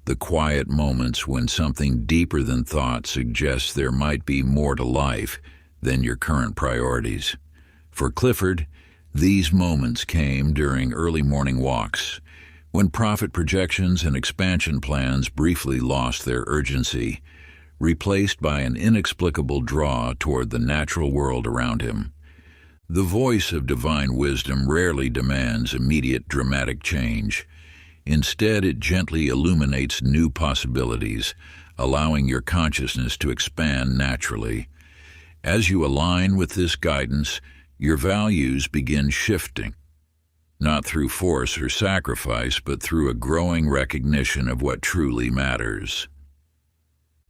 The quiet moments when something deeper than thought suggests there might be more to life than your current priorities. For Clifford, these moments came during early morning walks, when profit projections and expansion plans briefly lost their urgency, replaced by an inexplicable draw toward the natural world around him. The voice of divine wisdom rarely demands immediate dramatic change. Instead, it gently illuminates new possibilities, allowing your consciousness to expand naturally. As you align with this guidance, your values begin shifting, not through force or sacrifice, but through a growing recognition of what truly matters.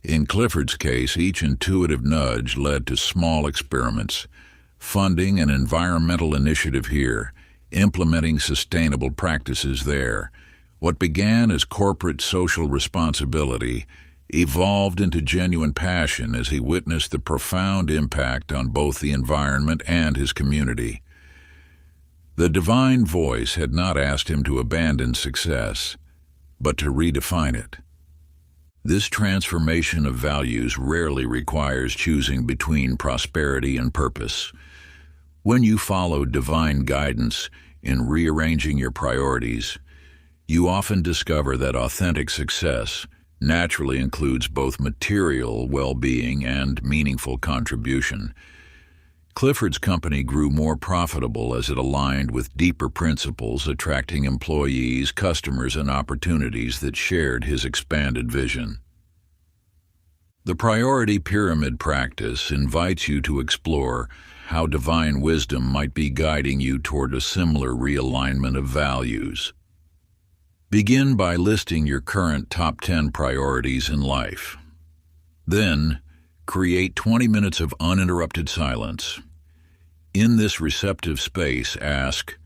In Clifford's case, each intuitive nudge led to small experiments, funding an environmental initiative here, implementing sustainable practices there. What began as corporate social responsibility evolved into genuine passion as he witnessed the profound impact on both the environment and his community. The divine voice had not asked him to abandon success, but to redefine it. This transformation of values rarely requires choosing between prosperity and purpose. When you follow divine guidance in rearranging your priorities, you often discover that authentic success naturally includes both material well-being and meaningful contribution. Clifford's company grew more profitable as it aligned with deeper principles, attracting employees, customers, and opportunities that shared his expanded vision. The priority pyramid practice invites you to explore how divine wisdom might be guiding you toward a similar realignment of values. Begin by listing your current top 10 priorities in life. Then, create 20 minutes of uninterrupted silence. In this receptive space, ask,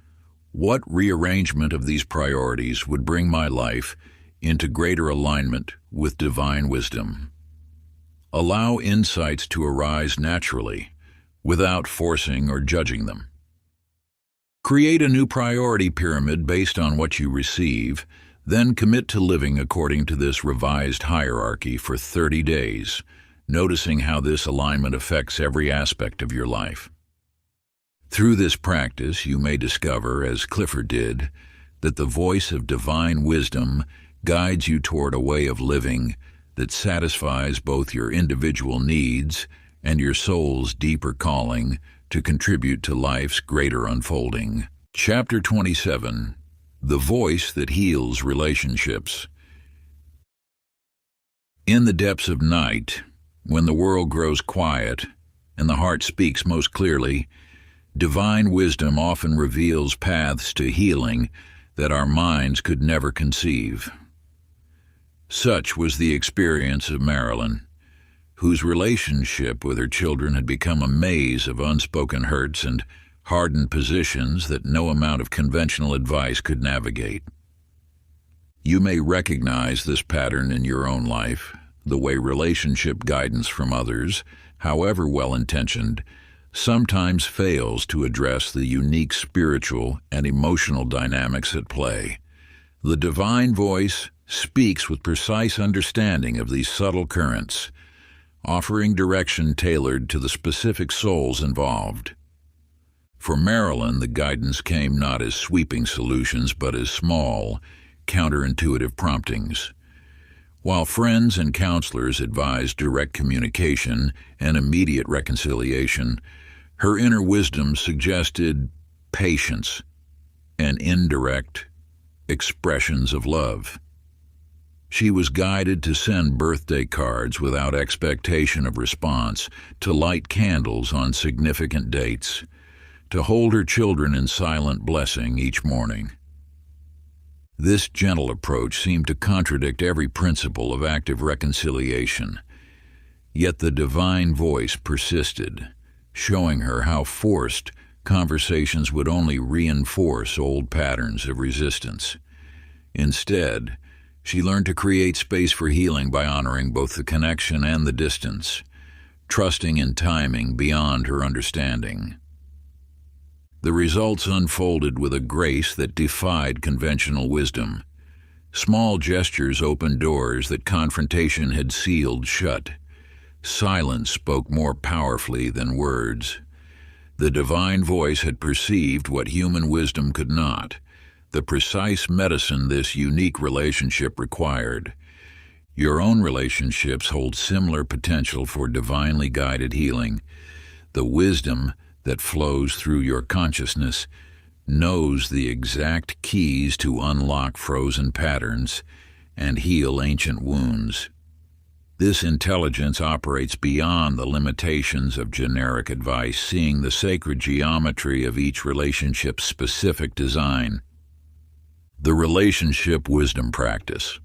what rearrangement of these priorities would bring my life into greater alignment with divine wisdom? Allow insights to arise naturally, without forcing or judging them. Create a new priority pyramid based on what you receive, then commit to living according to this revised hierarchy for 30 days, noticing how this alignment affects every aspect of your life. Through this practice, you may discover, as Clifford did, that the voice of divine wisdom guides you toward a way of living that satisfies both your individual needs and your soul's deeper calling to contribute to life's greater unfolding. Chapter 27, the voice that heals relationships. In the depths of night, when the world grows quiet and the heart speaks most clearly, divine wisdom often reveals paths to healing that our minds could never conceive. Such was the experience of Marilyn, whose relationship with her children had become a maze of unspoken hurts and hardened positions that no amount of conventional advice could navigate. You may recognize this pattern in your own life, the way relationship guidance from others, however well-intentioned, sometimes fails to address the unique spiritual and emotional dynamics at play. The divine voice speaks with precise understanding of these subtle currents, offering direction tailored to the specific souls involved. For Marilyn, the guidance came not as sweeping solutions, but as small, counterintuitive promptings. While friends and counselors advised direct communication and immediate reconciliation, her inner wisdom suggested patience and indirect expressions of love. She was guided to send birthday cards without expectation of response, to light candles on significant dates, to hold her children in silent blessing each morning. This gentle approach seemed to contradict every principle of active reconciliation, yet the divine voice persisted, showing her how forced conversations would only reinforce old patterns of resistance. Instead, she learned to create space for healing by honoring both the connection and the distance, trusting in timing beyond her understanding. The results unfolded with a grace that defied conventional wisdom. Small gestures opened doors that confrontation had sealed shut. Silence spoke more powerfully than words. The divine voice had perceived what human wisdom could not, the precise medicine this unique relationship required. Your own relationships hold similar potential for divinely guided healing. The wisdom that flows through your consciousness knows the exact keys to unlock frozen patterns and heal ancient wounds. This intelligence operates beyond the limitations of generic advice, seeing the sacred geometry of each relationship's specific design. The Relationship Wisdom Practice.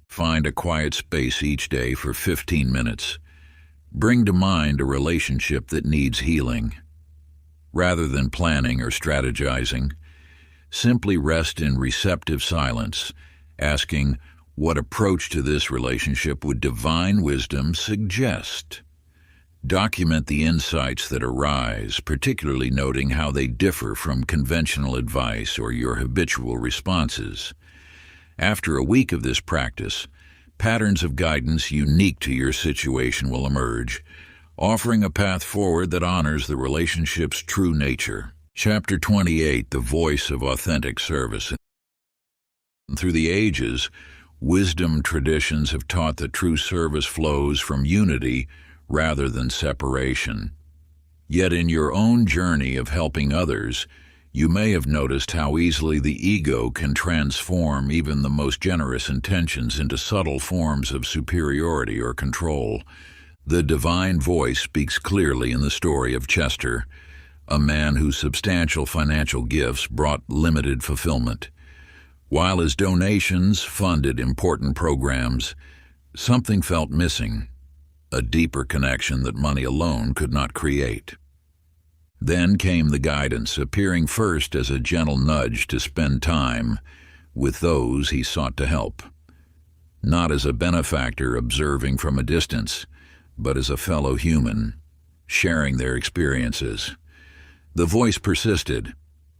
Find a quiet space each day for 15 minutes. Bring to mind a relationship that needs healing. Rather than planning or strategizing, simply rest in receptive silence, asking, what approach to this relationship would divine wisdom suggest? Document the insights that arise, particularly noting how they differ from conventional advice or your habitual responses. After a week of this practice, patterns of guidance unique to your situation will emerge, offering a path forward that honors the relationship's true nature. Chapter 28, The Voice of Authentic Service. Through the ages, wisdom traditions have taught that true service flows from unity rather than separation. Yet in your own journey of helping others, you may have noticed how easily the ego can transform even the most generous intentions into subtle forms of superiority or control. The divine voice speaks clearly in the story of Chester, a man whose substantial financial gifts brought limited fulfillment. While his donations funded important programs, something felt missing, a deeper connection that money alone could not create. Then came the guidance, appearing first as a gentle nudge to spend time with those he sought to help, not as a benefactor observing from a distance, but as a fellow human, sharing their experiences. The voice persisted,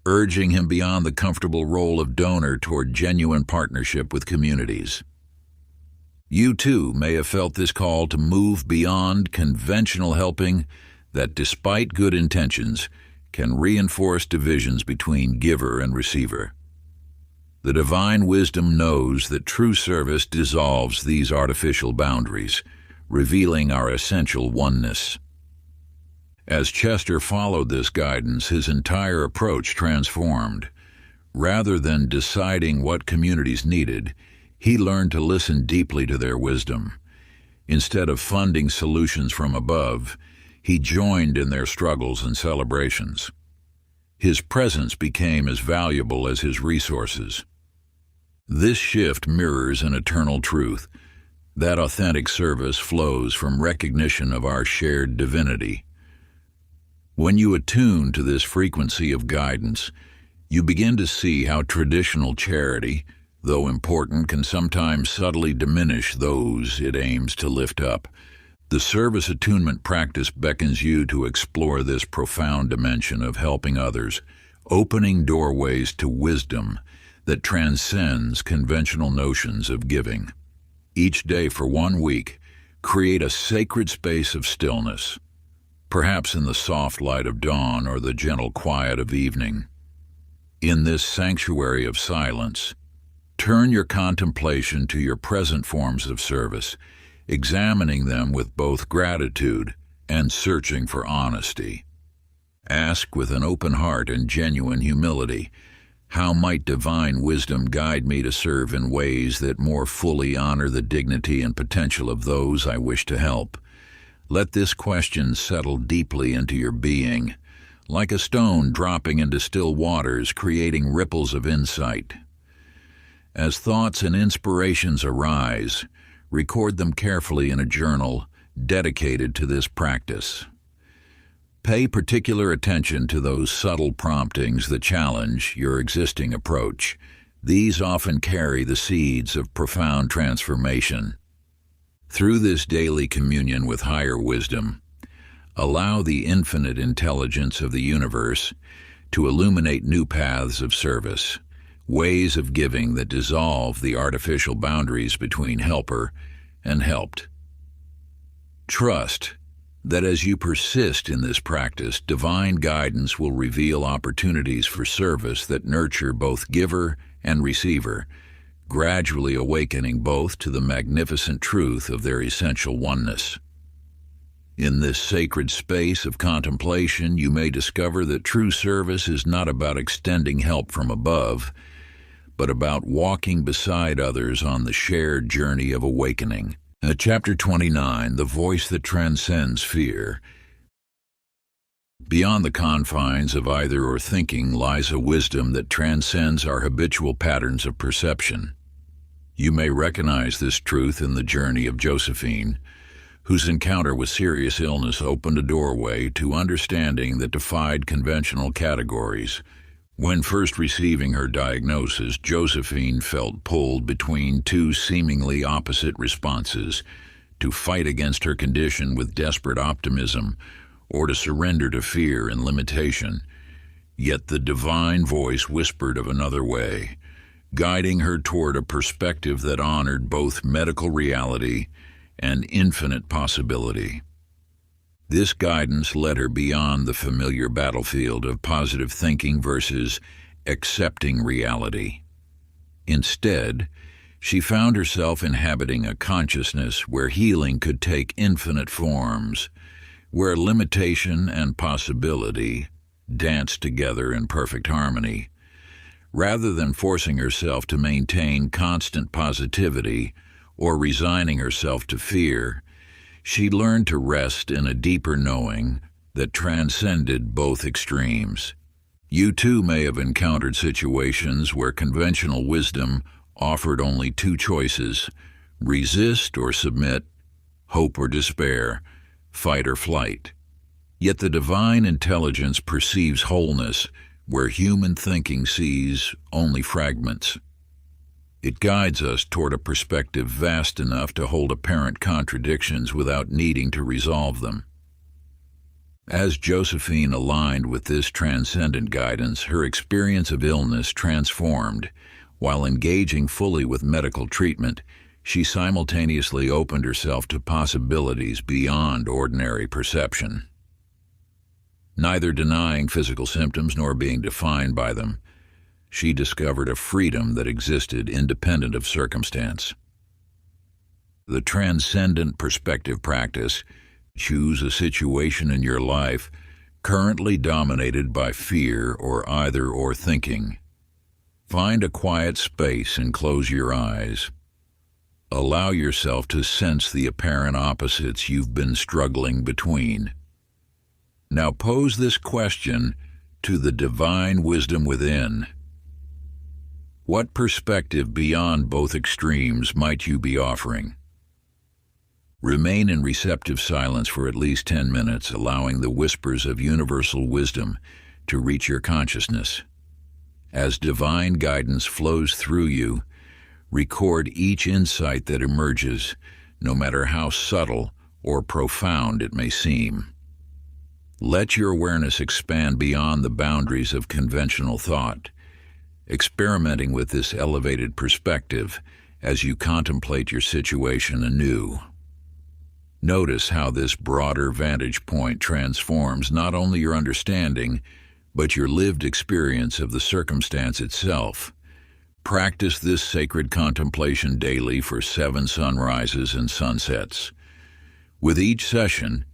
urging him beyond the comfortable role of donor toward genuine partnership with communities. You too may have felt this call to move beyond conventional helping that, despite good intentions, can reinforce divisions between giver and receiver. The divine wisdom knows that true service dissolves these artificial boundaries, revealing our essential oneness. As Chester followed this guidance, his entire approach transformed. Rather than deciding what communities needed, he learned to listen deeply to their wisdom. Instead of funding solutions from above, he joined in their struggles and celebrations. His presence became as valuable as his resources. This shift mirrors an eternal truth, that authentic service flows from recognition of our shared divinity. When you attune to this frequency of guidance, you begin to see how traditional charity, though important, can sometimes subtly diminish those it aims to lift up. The service attunement practice beckons you to explore this profound dimension of helping others, opening doorways to wisdom that transcends conventional notions of giving. Each day for 1 week, create a sacred space of stillness, perhaps in the soft light of dawn or the gentle quiet of evening. In this sanctuary of silence, turn your contemplation to your present forms of service, examining them with both gratitude and searching for honesty. Ask with an open heart and genuine humility, how might divine wisdom guide me to serve in ways that more fully honor the dignity and potential of those I wish to help? Let this question settle deeply into your being, like a stone dropping into still waters, creating ripples of insight. As thoughts and inspirations arise, record them carefully in a journal dedicated to this practice. Pay particular attention to those subtle promptings that challenge your existing approach. These often carry the seeds of profound transformation. Through this daily communion with higher wisdom, allow the infinite intelligence of the universe to illuminate new paths of service, ways of giving that dissolve the artificial boundaries between helper and helped. Trust that as you persist in this practice, divine guidance will reveal opportunities for service that nurture both giver and receiver, gradually awakening both to the magnificent truth of their essential oneness. In this sacred space of contemplation, you may discover that true service is not about extending help from above, but about walking beside others on the shared journey of awakening. Chapter 29, The Voice That Transcends Fear. Beyond the confines of either or thinking lies a wisdom that transcends our habitual patterns of perception. You may recognize this truth in the journey of Josephine, whose encounter with serious illness opened a doorway to understanding that defied conventional categories. When first receiving her diagnosis, Josephine felt pulled between two seemingly opposite responses: to fight against her condition with desperate optimism, or to surrender to fear and limitation. Yet the divine voice whispered of another way, guiding her toward a perspective that honored both medical reality and infinite possibility. This guidance led her beyond the familiar battlefield of positive thinking versus accepting reality. Instead, she found herself inhabiting a consciousness where healing could take infinite forms, where limitation and possibility danced together in perfect harmony. Rather than forcing herself to maintain constant positivity or resigning herself to fear, she learned to rest in a deeper knowing that transcended both extremes. You too may have encountered situations where conventional wisdom offered only two choices: resist or submit, hope or despair, fight or flight. Yet the divine intelligence perceives wholeness where human thinking sees only fragments. It guides us toward a perspective vast enough to hold apparent contradictions without needing to resolve them. As Josephine aligned with this transcendent guidance, her experience of illness transformed. While engaging fully with medical treatment, she simultaneously opened herself to possibilities beyond ordinary perception. Neither denying physical symptoms nor being defined by them, she discovered a freedom that existed independent of circumstance. The transcendent perspective practice: choose a situation in your life currently dominated by fear or either-or thinking. Find a quiet space and close your eyes. Allow yourself to sense the apparent opposites you've been struggling between. Now pose this question to the divine wisdom within. What perspective beyond both extremes might you be offering? Remain in receptive silence for at least 10 minutes, allowing the whispers of universal wisdom to reach your consciousness. As divine guidance flows through you, record each insight that emerges, no matter how subtle or profound it may seem. Let your awareness expand beyond the boundaries of conventional thought, experimenting with this elevated perspective as you contemplate your situation anew. Notice how this broader vantage point transforms not only your understanding, but your lived experience of the circumstance itself. Practice this sacred contemplation daily for 7 sunrises and sunsets. With each session,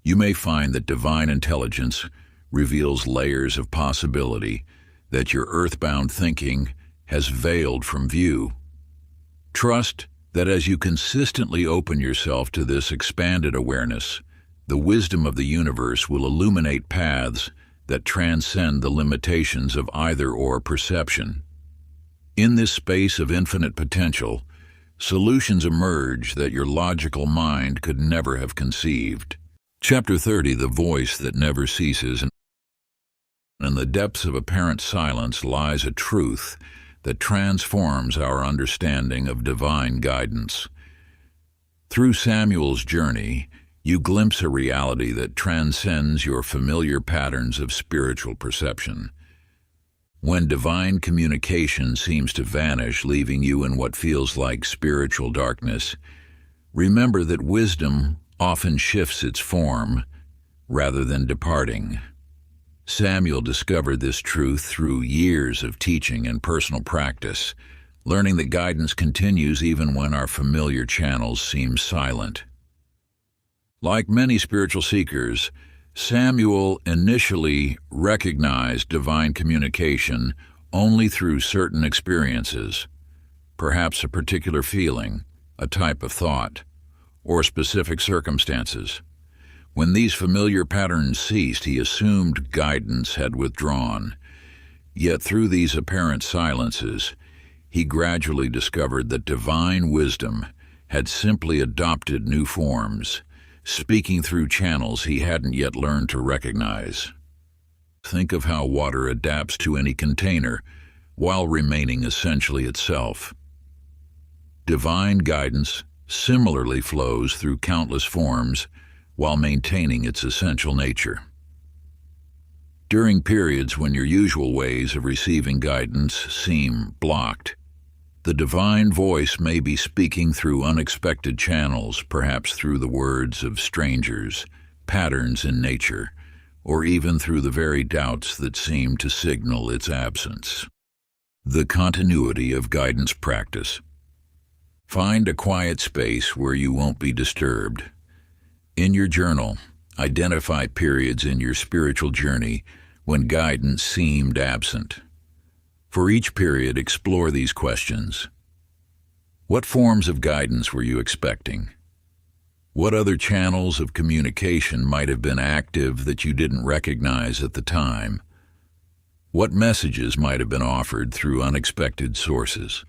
you may find that divine intelligence reveals layers of possibility that your earthbound thinking has veiled from view. Trust that as you consistently open yourself to this expanded awareness, the wisdom of the universe will illuminate paths that transcend the limitations of either-or perception. In this space of infinite potential, solutions emerge that your logical mind could never have conceived. Chapter 30, The Voice That Never Ceases. In the depths of apparent silence lies a truth that transforms our understanding of divine guidance. Through Samuel's journey, you glimpse a reality that transcends your familiar patterns of spiritual perception. When divine communication seems to vanish, leaving you in what feels like spiritual darkness, remember that wisdom often shifts its form rather than departing. Samuel discovered this truth through years of teaching and personal practice, learning that guidance continues even when our familiar channels seem silent. Like many spiritual seekers, Samuel initially recognized divine communication only through certain experiences, perhaps a particular feeling, a type of thought, or specific circumstances. When these familiar patterns ceased, he assumed guidance had withdrawn. Yet through these apparent silences, he gradually discovered that divine wisdom had simply adopted new forms, speaking through channels he hadn't yet learned to recognize. Think of how water adapts to any container while remaining essentially itself. Divine guidance similarly flows through countless forms while maintaining its essential nature. During periods when your usual ways of receiving guidance seem blocked, the divine voice may be speaking through unexpected channels, perhaps through the words of strangers, patterns in nature, or even through the very doubts that seem to signal its absence. The continuity of guidance practice. Find a quiet space where you won't be disturbed. In your journal, identify periods in your spiritual journey when guidance seemed absent. For each period, explore these questions. What forms of guidance were you expecting? What other channels of communication might have been active that you didn't recognize at the time? What messages might have been offered through unexpected sources?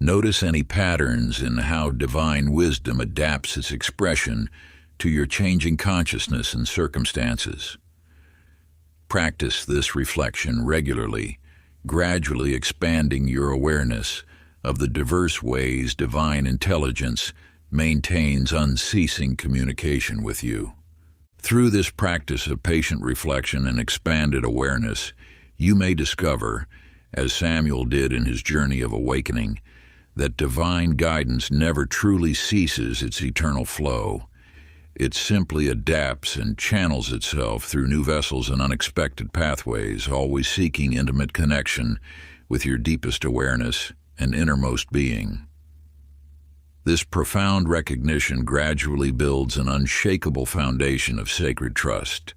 Notice any patterns in how divine wisdom adapts its expression to your changing consciousness and circumstances. Practice this reflection regularly, gradually expanding your awareness of the diverse ways divine intelligence maintains unceasing communication with you. Through this practice of patient reflection and expanded awareness, you may discover, as Samuel did in his journey of awakening, that divine guidance never truly ceases its eternal flow. It simply adapts and channels itself through new vessels and unexpected pathways, always seeking intimate connection with your deepest awareness and innermost being. This profound recognition gradually builds an unshakable foundation of sacred trust,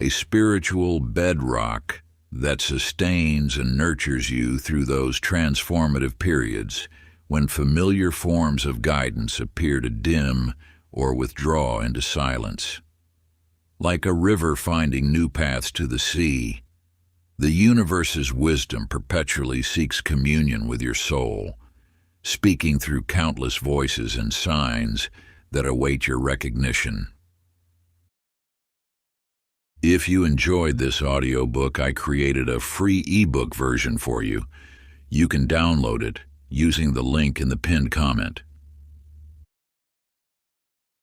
a spiritual bedrock that sustains and nurtures you through those transformative periods when familiar forms of guidance appear to dim or withdraw into silence. Like a river finding new paths to the sea, the universe's wisdom perpetually seeks communion with your soul, speaking through countless voices and signs that await your recognition. If you enjoyed this audiobook, I created a free ebook version for you. You can download it using the link in the pinned comment.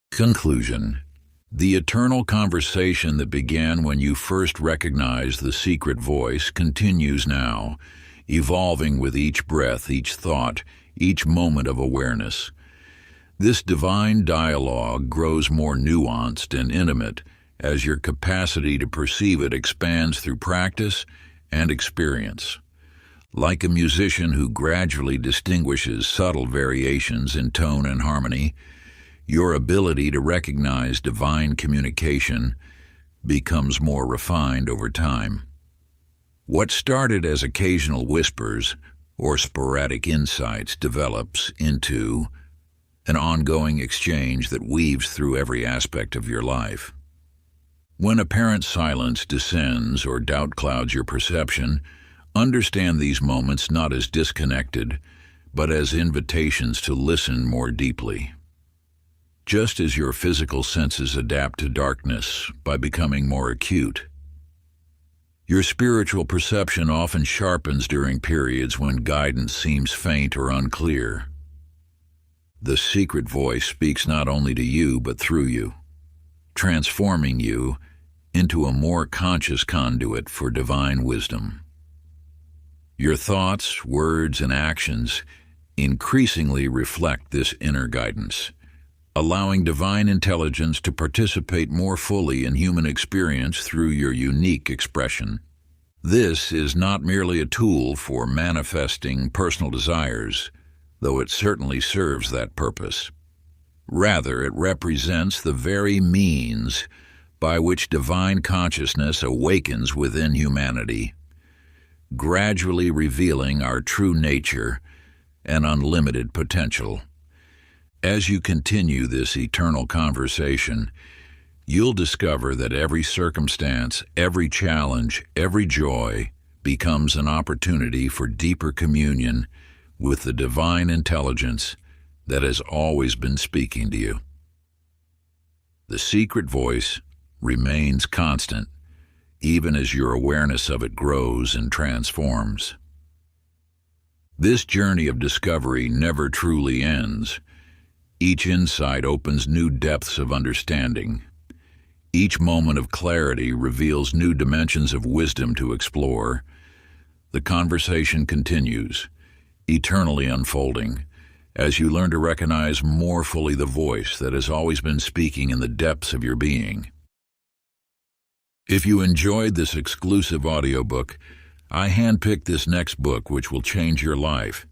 Conclusion. The eternal conversation that began when you first recognized the secret voice continues now, evolving with each breath, each thought, each moment of awareness. This divine dialogue grows more nuanced and intimate as your capacity to perceive it expands through practice and experience. Like a musician who gradually distinguishes subtle variations in tone and harmony, your ability to recognize divine communication becomes more refined over time. What started as occasional whispers or sporadic insights develops into an ongoing exchange that weaves through every aspect of your life. When apparent silence descends or doubt clouds your perception, understand these moments not as disconnected, but as invitations to listen more deeply. Just as your physical senses adapt to darkness by becoming more acute, your spiritual perception often sharpens during periods when guidance seems faint or unclear. The secret voice speaks not only to you but through you, transforming you into a more conscious conduit for divine wisdom. Your thoughts, words, and actions increasingly reflect this inner guidance, allowing divine intelligence to participate more fully in human experience through your unique expression. This is not merely a tool for manifesting personal desires, though it certainly serves that purpose. Rather, it represents the very means by which divine consciousness awakens within humanity, gradually revealing our true nature and unlimited potential. As you continue this eternal conversation, you'll discover that every circumstance, every challenge, every joy becomes an opportunity for deeper communion with the divine intelligence that has always been speaking to you. The secret voice remains constant, even as your awareness of it grows and transforms. This journey of discovery never truly ends. Each insight opens new depths of understanding. Each moment of clarity reveals new dimensions of wisdom to explore. The conversation continues, eternally unfolding, as you learn to recognize more fully the voice that has always been speaking in the depths of your being. If you enjoyed this exclusive audiobook, I handpicked this next book which will change your life.